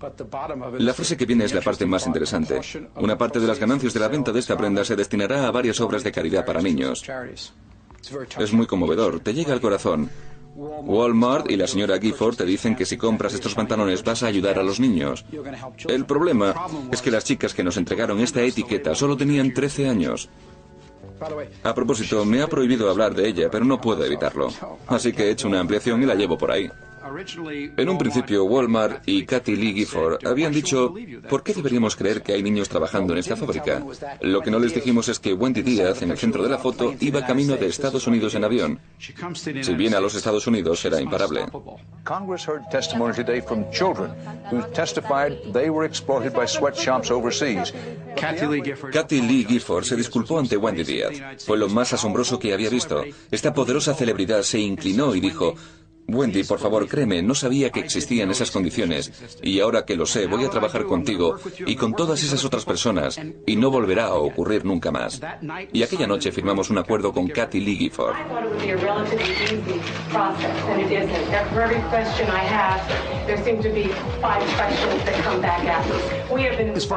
La frase que viene es la parte más interesante. Una parte de las ganancias de la venta de esta prenda se destinará a varias obras de caridad para niños. Es muy conmovedor, te llega al corazón. Walmart y la señora Gifford te dicen que si compras estos pantalones vas a ayudar a los niños. El problema es que las chicas que nos entregaron esta etiqueta solo tenían 13 años. A propósito, me ha prohibido hablar de ella, pero no puedo evitarlo. Así que he hecho una ampliación y la llevo por ahí. En un principio, Walmart y Kathie Lee Gifford habían dicho, ¿por qué deberíamos creer que hay niños trabajando en esta fábrica? Lo que no les dijimos es que Wendy Díaz, en el centro de la foto, iba camino de Estados Unidos en avión. Si viene a los Estados Unidos, será imparable. Congress heard testimony today from children who testified they were exploited by sweatshops overseas. Kathie Lee Gifford se disculpó ante Wendy Díaz. Fue lo más asombroso que había visto. Esta poderosa celebridad se inclinó y dijo, Wendy, por favor, créeme, no sabía que existían esas condiciones y ahora que lo sé, voy a trabajar contigo y con todas esas otras personas y no volverá a ocurrir nunca más. Y aquella noche firmamos un acuerdo con Kathie Lee Gifford.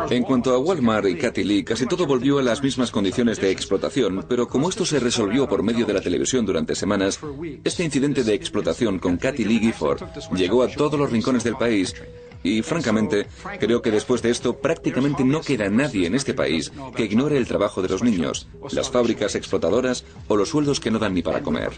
En cuanto a Walmart y Kathie Lee, casi todo volvió a las mismas condiciones de explotación, pero como esto se resolvió por medio de la televisión durante semanas, este incidente de explotación con Kathie Lee Gifford llegó a todos los rincones del país y, francamente, creo que después de esto prácticamente no queda nadie en este país que ignore el trabajo de los niños, las fábricas explotadoras o los sueldos que no dan ni para comer.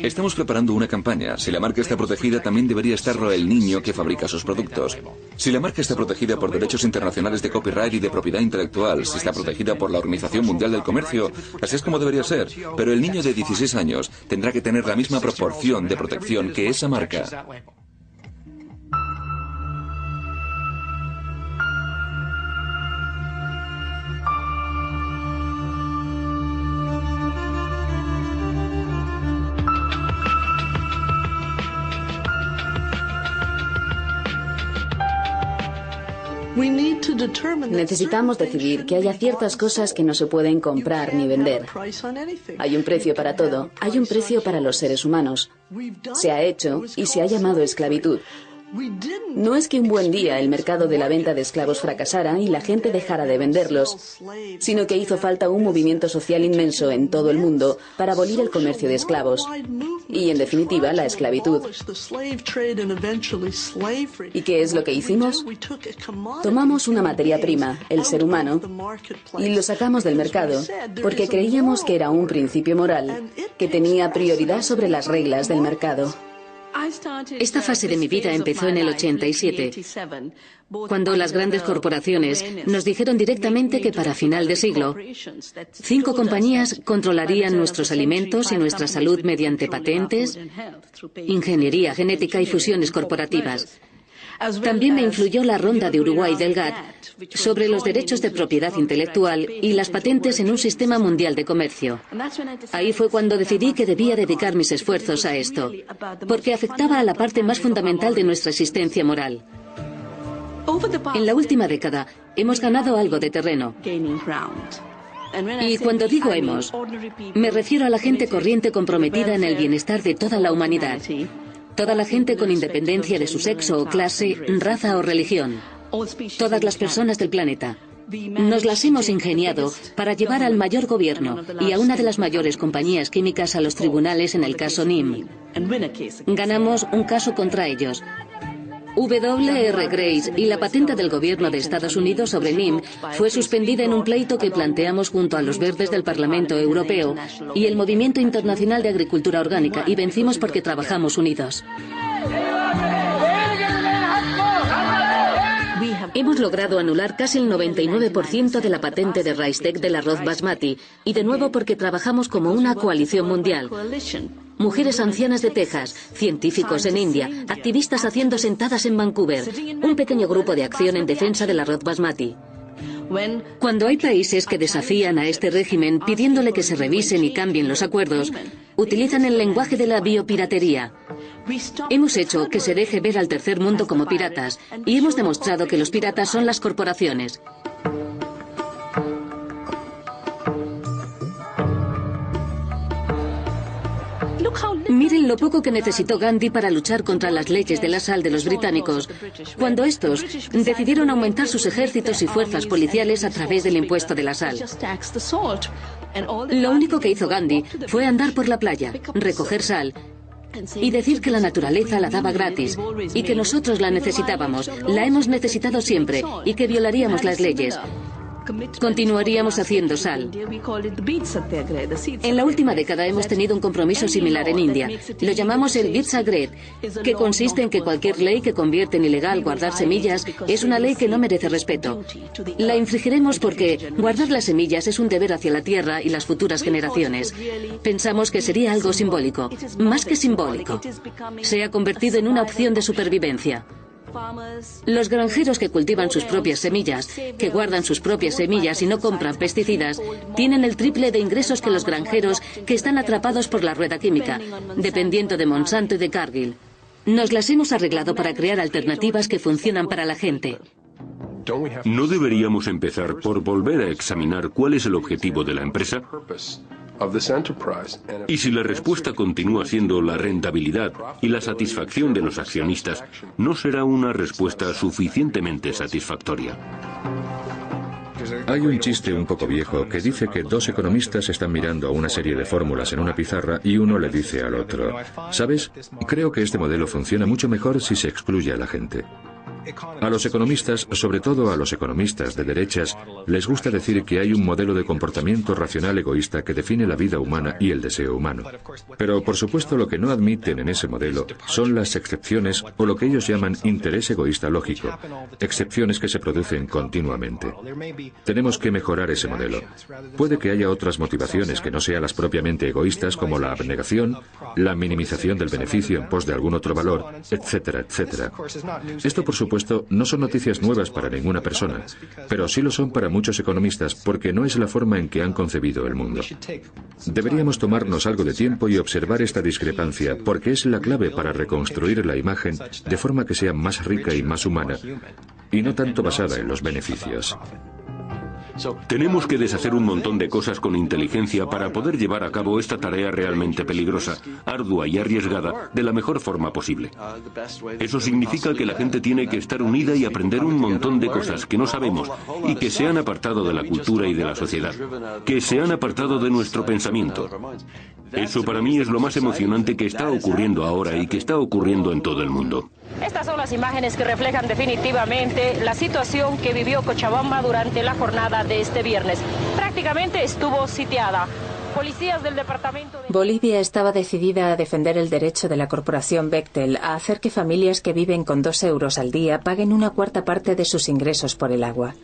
Estamos preparando una campaña. Si la marca está protegida, también debería estarlo el niño que fabrica sus productos. Si la marca está protegida por derechos internacionales de copyright y de propiedad intelectual, si está protegida por la Organización Mundial del Comercio, así es como debería ser. Pero el niño de 16 años tendrá que tener la misma proporción de protección que esa marca. Necesitamos decidir que haya ciertas cosas que no se pueden comprar ni vender. Hay un precio para todo, hay un precio para los seres humanos. Se ha hecho y se ha llamado esclavitud. No es que un buen día el mercado de la venta de esclavos fracasara y la gente dejara de venderlos, sino que hizo falta un movimiento social inmenso en todo el mundo para abolir el comercio de esclavos y, en definitiva, la esclavitud. ¿Y qué es lo que hicimos? Tomamos una materia prima, el ser humano, y lo sacamos del mercado porque creíamos que era un principio moral que tenía prioridad sobre las reglas del mercado. Esta fase de mi vida empezó en el 87, cuando las grandes corporaciones nos dijeron directamente que para final de siglo, 5 compañías controlarían nuestros alimentos y nuestra salud mediante patentes, ingeniería genética y fusiones corporativas. También me influyó la ronda de Uruguay del GATT sobre los derechos de propiedad intelectual y las patentes en un sistema mundial de comercio. Ahí fue cuando decidí que debía dedicar mis esfuerzos a esto, porque afectaba a la parte más fundamental de nuestra existencia moral. En la última década hemos ganado algo de terreno. Y cuando digo hemos, me refiero a la gente corriente comprometida en el bienestar de toda la humanidad. Toda la gente con independencia de su sexo o clase, raza o religión. Todas las personas del planeta. Nos las hemos ingeniado para llevar al mayor gobierno y a una de las mayores compañías químicas a los tribunales en el caso NIM. Ganamos un caso contra ellos. W.R. Grace y la patente del gobierno de Estados Unidos sobre NIM fue suspendida en un pleito que planteamos junto a los verdes del Parlamento Europeo y el Movimiento Internacional de Agricultura Orgánica, y vencimos porque trabajamos unidos. Hemos logrado anular casi el 99% de la patente de Raistec del arroz basmati, y de nuevo porque trabajamos como una coalición mundial. Mujeres ancianas de Texas, científicos en India, activistas haciendo sentadas en Vancouver, un pequeño grupo de acción en defensa del arroz basmati. Cuando hay países que desafían a este régimen pidiéndole que se revisen y cambien los acuerdos, utilizan el lenguaje de la biopiratería. Hemos hecho que se deje ver al tercer mundo como piratas y hemos demostrado que los piratas son las corporaciones. Miren lo poco que necesitó Gandhi para luchar contra las leyes de la sal de los británicos, cuando estos decidieron aumentar sus ejércitos y fuerzas policiales a través del impuesto de la sal. Lo único que hizo Gandhi fue andar por la playa, recoger sal y decir que la naturaleza la daba gratis y que nosotros la necesitábamos, la hemos necesitado siempre, y que violaríamos las leyes. Continuaríamos haciendo sal. En la última década hemos tenido un compromiso similar en India. Lo llamamos el Beet Sagred, que consiste en que cualquier ley que convierte en ilegal guardar semillas es una ley que no merece respeto. La infringiremos porque guardar las semillas es un deber hacia la tierra y las futuras generaciones. Pensamos que sería algo simbólico. Más que simbólico. Se ha convertido en una opción de supervivencia. Los granjeros que cultivan sus propias semillas, que guardan sus propias semillas y no compran pesticidas, tienen el triple de ingresos que los granjeros que están atrapados por la rueda química, dependiendo de Monsanto y de Cargill. Nos las hemos arreglado para crear alternativas que funcionan para la gente. ¿No deberíamos empezar por volver a examinar cuál es el objetivo de la empresa? Y si la respuesta continúa siendo la rentabilidad y la satisfacción de los accionistas, no será una respuesta suficientemente satisfactoria. Hay un chiste un poco viejo que dice que 2 economistas están mirando a una serie de fórmulas en una pizarra y uno le dice al otro: ¿sabes? Creo que este modelo funciona mucho mejor si se excluye a la gente. A los economistas, sobre todo a los economistas de derechas, les gusta decir que hay un modelo de comportamiento racional egoísta que define la vida humana y el deseo humano. Pero, por supuesto, lo que no admiten en ese modelo son las excepciones o lo que ellos llaman interés egoísta lógico, excepciones que se producen continuamente. Tenemos que mejorar ese modelo. Puede que haya otras motivaciones que no sean las propiamente egoístas, como la abnegación, la minimización del beneficio en pos de algún otro valor, etcétera, etcétera. Esto, por supuesto, no son noticias nuevas para ninguna persona, pero sí lo son para muchos economistas porque no es la forma en que han concebido el mundo. Deberíamos tomarnos algo de tiempo y observar esta discrepancia porque es la clave para reconstruir la imagen de forma que sea más rica y más humana, y no tanto basada en los beneficios. Tenemos que deshacer un montón de cosas con inteligencia para poder llevar a cabo esta tarea realmente peligrosa, ardua y arriesgada de la mejor forma posible. Eso significa que la gente tiene que estar unida y aprender un montón de cosas que no sabemos y que se han apartado de la cultura y de la sociedad, que se han apartado de nuestro pensamiento. Eso para mí es lo más emocionante que está ocurriendo ahora y que está ocurriendo en todo el mundo. Estas son las imágenes que reflejan definitivamente la situación que vivió Cochabamba durante la jornada de este viernes. Prácticamente estuvo sitiada. Policías del departamento de... Bolivia estaba decidida a defender el derecho de la corporación Bechtel a hacer que familias que viven con 2 euros al día paguen una cuarta parte de sus ingresos por el agua.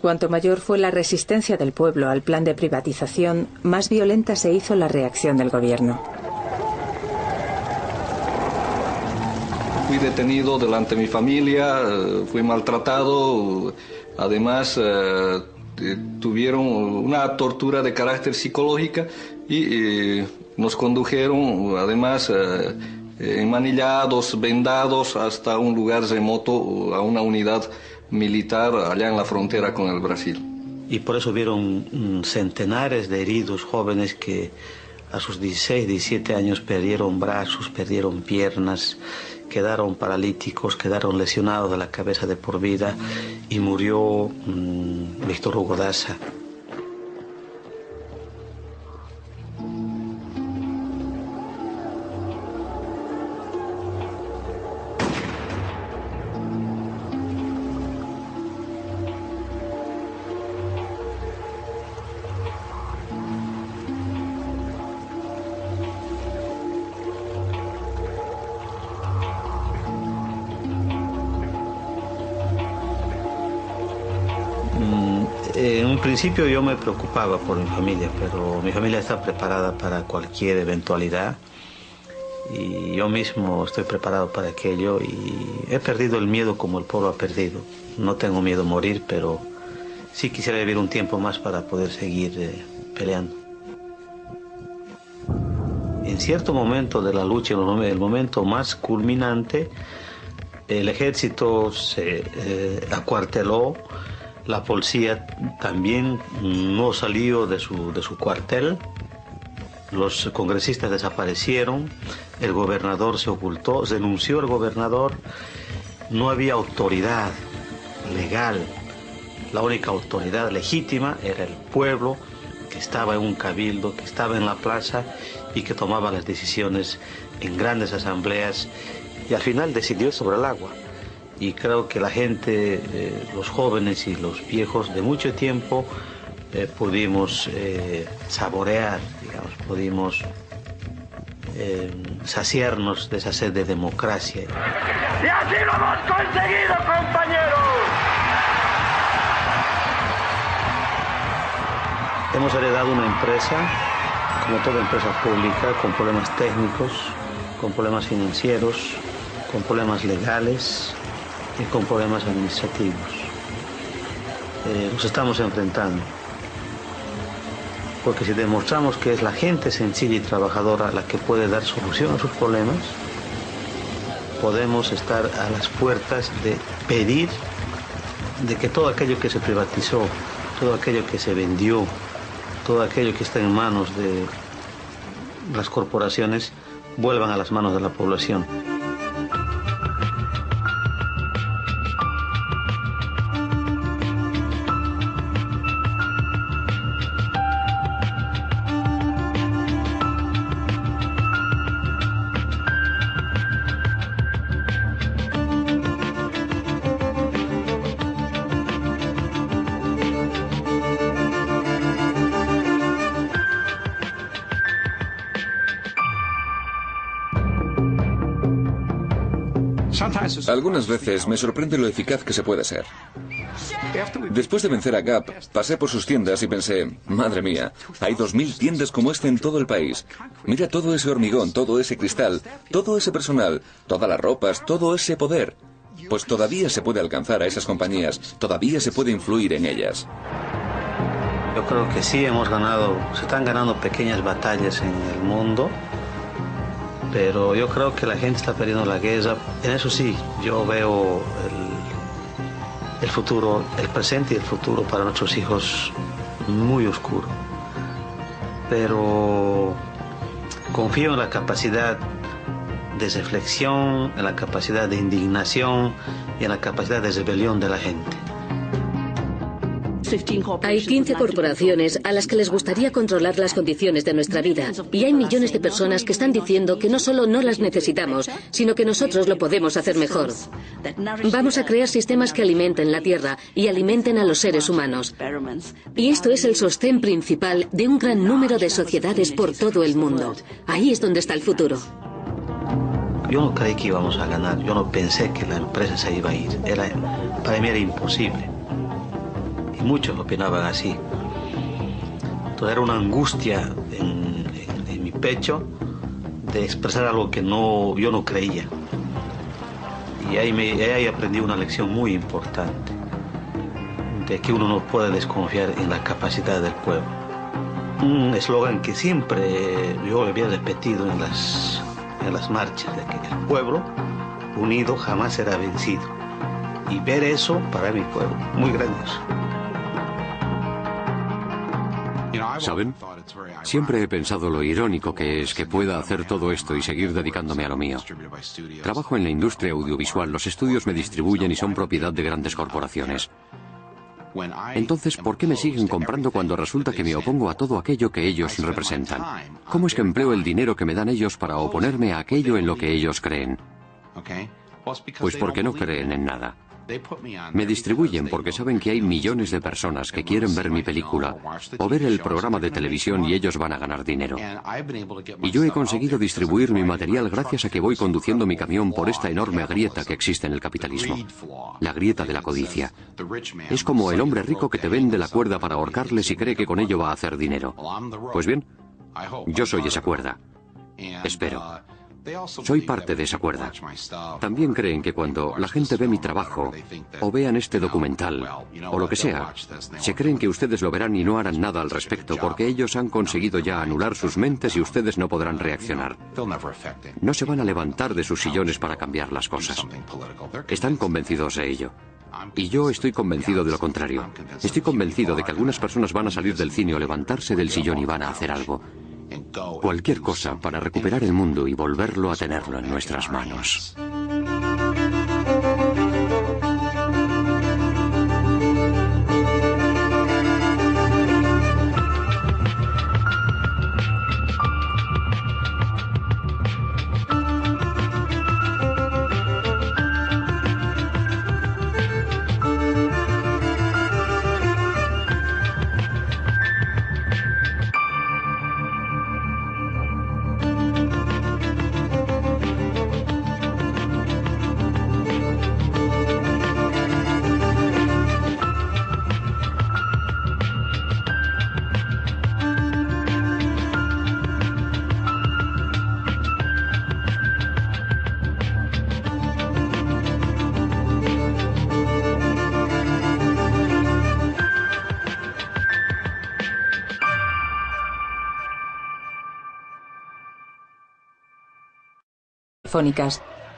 Cuanto mayor fue la resistencia del pueblo al plan de privatización, más violenta se hizo la reacción del gobierno. Fui detenido delante de mi familia, fui maltratado, además tuvieron una tortura de carácter psicológica y nos condujeron además enmanillados, vendados hasta un lugar remoto, a una unidad militar allá en la frontera con el Brasil. Y por eso vieron centenares de heridos jóvenes que a sus 16, 17 años perdieron brazos, perdieron piernas, quedaron paralíticos, quedaron lesionados de la cabeza de por vida y murió Víctor Hugo Daza. En un principio yo me preocupaba por mi familia, pero mi familia está preparada para cualquier eventualidad y yo mismo estoy preparado para aquello y he perdido el miedo como el pueblo ha perdido. No tengo miedo a morir, pero sí quisiera vivir un tiempo más para poder seguir peleando. En cierto momento de la lucha, en el momento más culminante, el ejército se acuarteló. La policía también no salió de su cuartel, los congresistas desaparecieron, el gobernador se ocultó, denunció el gobernador, no había autoridad legal, la única autoridad legítima era el pueblo que estaba en un cabildo, que estaba en la plaza y que tomaba las decisiones en grandes asambleas y al final decidió sobre el agua. Y creo que la gente, los jóvenes y los viejos de mucho tiempo pudimos saborear, digamos, pudimos saciarnos de esa sed de democracia. ¡Y así lo hemos conseguido, compañeros! Hemos heredado una empresa, como toda empresa pública, con problemas técnicos, con problemas financieros, con problemas legales y con problemas administrativos. Nos estamos enfrentando. Porque si demostramos que es la gente sencilla y trabajadora la que puede dar solución a sus problemas, podemos estar a las puertas de pedir de que todo aquello que se privatizó, todo aquello que se vendió, todo aquello que está en manos de las corporaciones, vuelvan a las manos de la población. Algunas veces me sorprende lo eficaz que se puede ser. Después de vencer a Gap, pasé por sus tiendas y pensé, madre mía, hay 2000 tiendas como esta en todo el país. Mira todo ese hormigón, todo ese cristal, todo ese personal, todas las ropas, todo ese poder. Pues todavía se puede alcanzar a esas compañías, todavía se puede influir en ellas. Yo creo que sí hemos ganado, se están ganando pequeñas batallas en el mundo, pero yo creo que la gente está perdiendo la guerra. En eso sí, yo veo el futuro, el presente y el futuro para nuestros hijos muy oscuro. Pero confío en la capacidad de reflexión, en la capacidad de indignación y en la capacidad de rebelión de la gente. Hay 15 corporaciones a las que les gustaría controlar las condiciones de nuestra vida. Y hay millones de personas que están diciendo que no solo no las necesitamos, sino que nosotros lo podemos hacer mejor. Vamos a crear sistemas que alimenten la Tierra y alimenten a los seres humanos. Y esto es el sostén principal de un gran número de sociedades por todo el mundo. Ahí es donde está el futuro. Yo no creí que íbamos a ganar. Yo no pensé que la empresa se iba a ir. Para mí era imposible. Y muchos opinaban así. Entonces era una angustia en mi pecho de expresar algo que yo no creía. Y ahí aprendí una lección muy importante, de que uno no puede desconfiar en la capacidad del pueblo. Un eslogan que siempre yo había repetido en las marchas, de que el pueblo unido jamás será vencido. Y ver eso para mí fue muy grandioso. ¿Saben? Siempre he pensado lo irónico que es que pueda hacer todo esto y seguir dedicándome a lo mío. Trabajo en la industria audiovisual, los estudios me distribuyen y son propiedad de grandes corporaciones. Entonces, ¿por qué me siguen comprando cuando resulta que me opongo a todo aquello que ellos representan? ¿Cómo es que empleo el dinero que me dan ellos para oponerme a aquello en lo que ellos creen? Pues porque no creen en nada. Me distribuyen porque saben que hay millones de personas que quieren ver mi película o ver el programa de televisión y ellos van a ganar dinero. Y yo he conseguido distribuir mi material gracias a que voy conduciendo mi camión por esta enorme grieta que existe en el capitalismo. La grieta de la codicia. Es como el hombre rico que te vende la cuerda para ahorcarles y cree que con ello va a hacer dinero. Pues bien, yo soy esa cuerda. Espero. Soy parte de esa cuerda. También creen que cuando la gente ve mi trabajo, o vean este documental, o lo que sea, se creen que ustedes lo verán y no harán nada al respecto, porque ellos han conseguido ya anular sus mentes y ustedes no podrán reaccionar. No se van a levantar de sus sillones para cambiar las cosas. Están convencidos de ello. Y yo estoy convencido de lo contrario. Estoy convencido de que algunas personas van a salir del cine o levantarse del sillón y van a hacer algo. Cualquier cosa para recuperar el mundo y volverlo a tenerlo en nuestras manos.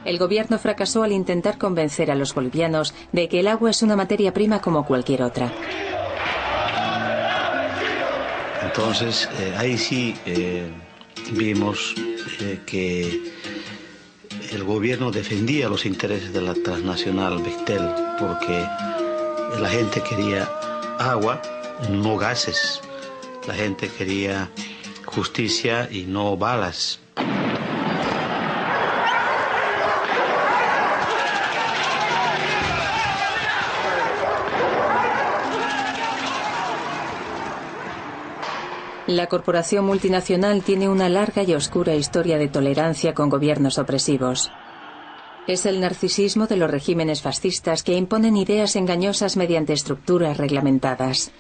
El gobierno fracasó al intentar convencer a los bolivianos de que el agua es una materia prima como cualquier otra. Entonces, ahí sí vimos que el gobierno defendía los intereses de la transnacional Bechtel, porque la gente quería agua, no gases. La gente quería justicia y no balas. La corporación multinacional tiene una larga y oscura historia de tolerancia con gobiernos opresivos. Es el narcisismo de los regímenes fascistas que imponen ideas engañosas mediante estructuras reglamentadas.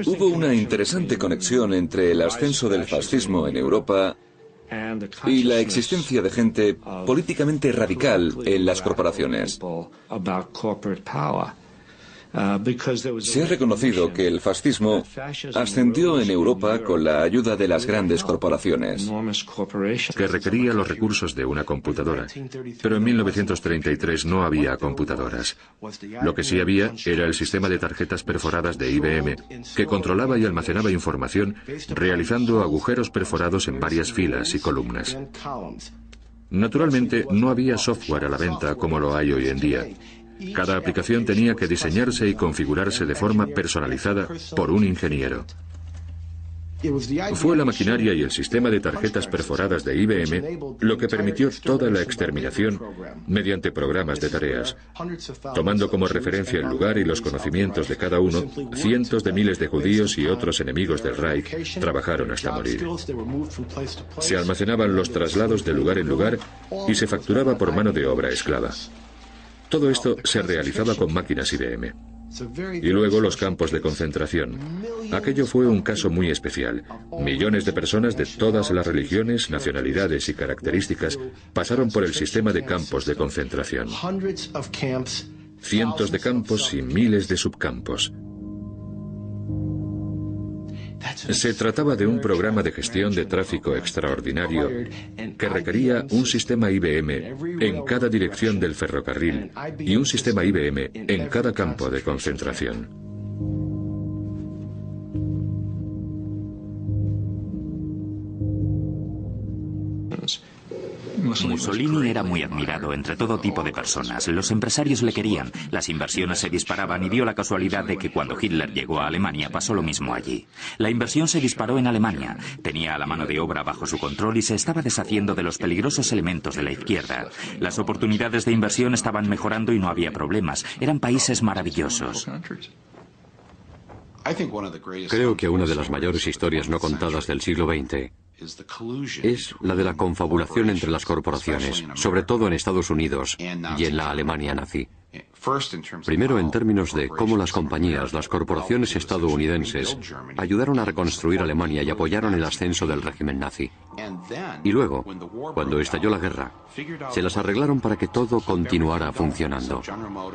Hubo una interesante conexión entre el ascenso del fascismo en Europa y la existencia de gente políticamente radical en las corporaciones. Se ha reconocido que el fascismo ascendió en Europa con la ayuda de las grandes corporaciones, que requería los recursos de una computadora. Pero en 1933 no había computadoras. Lo que sí había era el sistema de tarjetas perforadas de IBM, que controlaba y almacenaba información realizando agujeros perforados en varias filas y columnas. Naturalmente, no había software a la venta como lo hay hoy en día. Cada aplicación tenía que diseñarse y configurarse de forma personalizada por un ingeniero. Fue la maquinaria y el sistema de tarjetas perforadas de IBM lo que permitió toda la exterminación mediante programas de tareas. Tomando como referencia el lugar y los conocimientos de cada uno, cientos de miles de judíos y otros enemigos del Reich trabajaron hasta morir. Se almacenaban los traslados de lugar en lugar y se facturaba por mano de obra esclava. Todo esto se realizaba con máquinas IBM. Y luego los campos de concentración. Aquello fue un caso muy especial. Millones de personas de todas las religiones, nacionalidades y características pasaron por el sistema de campos de concentración. Cientos de campos y miles de subcampos. Se trataba de un programa de gestión de tráfico extraordinario que requería un sistema IBM en cada dirección del ferrocarril y un sistema IBM en cada campo de concentración. Mussolini era muy admirado entre todo tipo de personas. Los empresarios le querían, las inversiones se disparaban y dio la casualidad de que cuando Hitler llegó a Alemania pasó lo mismo allí. La inversión se disparó en Alemania, tenía a la mano de obra bajo su control y se estaba deshaciendo de los peligrosos elementos de la izquierda. Las oportunidades de inversión estaban mejorando y no había problemas. Eran países maravillosos. Creo que una de las mayores historias no contadas del siglo XX es la de la confabulación entre las corporaciones, sobre todo en Estados Unidos y en la Alemania nazi. Primero, en términos de cómo las compañías, las corporaciones estadounidenses, ayudaron a reconstruir Alemania y apoyaron el ascenso del régimen nazi. Y luego, cuando estalló la guerra, se las arreglaron para que todo continuara funcionando.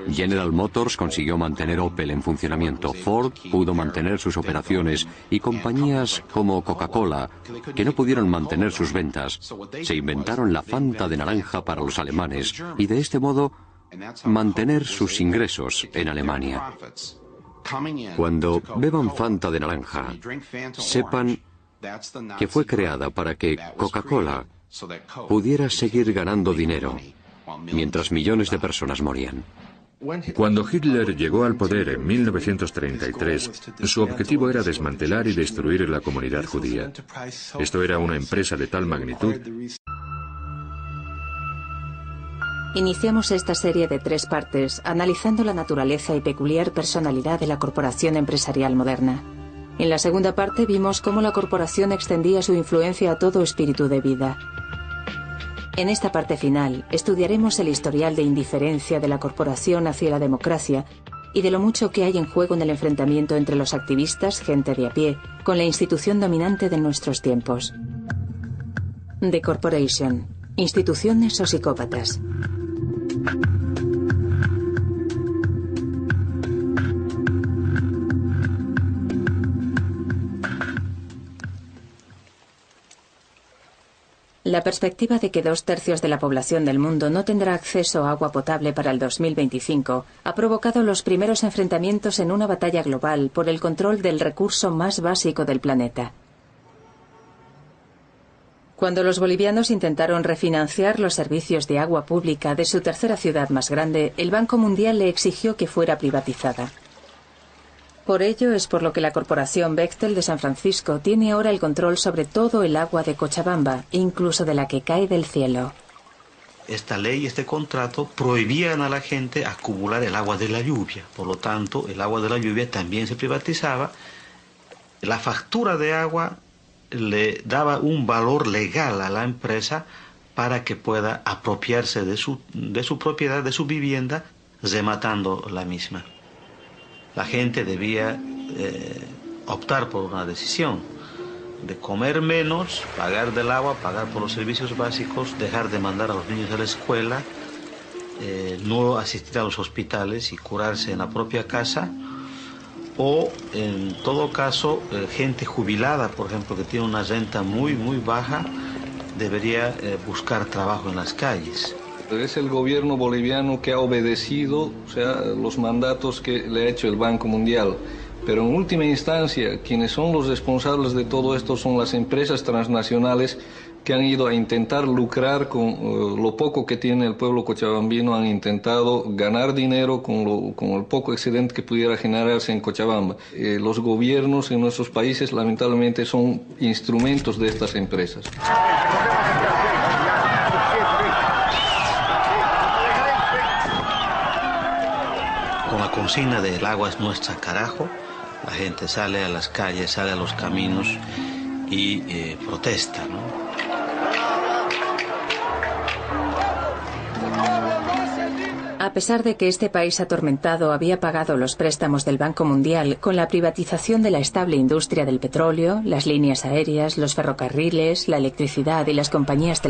General Motors consiguió mantener Opel en funcionamiento, Ford pudo mantener sus operaciones y compañías como Coca-Cola, que no pudieron mantener sus ventas, se inventaron la Fanta de naranja para los alemanes y de este modo mantener sus ingresos en Alemania. Cuando beban Fanta de naranja, sepan que fue creada para que Coca-Cola pudiera seguir ganando dinero, mientras millones de personas morían. Cuando Hitler llegó al poder en 1933, su objetivo era desmantelar y destruir la comunidad judía. Esto era una empresa de tal magnitud. Iniciamos esta serie de 3 partes analizando la naturaleza y peculiar personalidad de la corporación empresarial moderna. En la segunda parte vimos cómo la corporación extendía su influencia a todo espíritu de vida. En esta parte final estudiaremos el historial de indiferencia de la corporación hacia la democracia y de lo mucho que hay en juego en el enfrentamiento entre los activistas, gente de a pie, con la institución dominante de nuestros tiempos. The Corporation. Instituciones o psicópatas. La perspectiva de que 2/3 de la población del mundo no tendrá acceso a agua potable para el 2025 ha provocado los primeros enfrentamientos en una batalla global por el control del recurso más básico del planeta. Cuando los bolivianos intentaron refinanciar los servicios de agua pública de su tercera ciudad más grande, el Banco Mundial le exigió que fuera privatizada. Por ello es por lo que la corporación Bechtel de San Francisco tiene ahora el control sobre todo el agua de Cochabamba, incluso de la que cae del cielo. Esta ley, este contrato, prohibían a la gente acumular el agua de la lluvia. Por lo tanto, el agua de la lluvia también se privatizaba. La factura de agua le daba un valor legal a la empresa para que pueda apropiarse de su propiedad, de su vivienda, rematando la misma. La gente debía optar por una decisión. de comer menos, pagar del agua, pagar por los servicios básicos, dejar de mandar a los niños a la escuela, no asistir a los hospitales y curarse en la propia casa, o en todo caso gente jubilada, por ejemplo, que tiene una renta muy baja, debería buscar trabajo en las calles. Es el gobierno boliviano que ha obedecido, o sea, los mandatos que le ha hecho el Banco Mundial. Pero en última instancia, quienes son los responsables de todo esto son las empresas transnacionales que han ido a intentar lucrar con lo poco que tiene el pueblo cochabambino, han intentado ganar dinero con el poco excedente que pudiera generarse en Cochabamba. Los gobiernos en nuestros países lamentablemente son instrumentos de estas empresas. Con la consigna de el agua es nuestra, carajo, la gente sale a las calles, sale a los caminos y protesta, ¿no? A pesar de que este país atormentado había pagado los préstamos del Banco Mundial con la privatización de la estable industria del petróleo, las líneas aéreas, los ferrocarriles, la electricidad y las compañías telefónicas,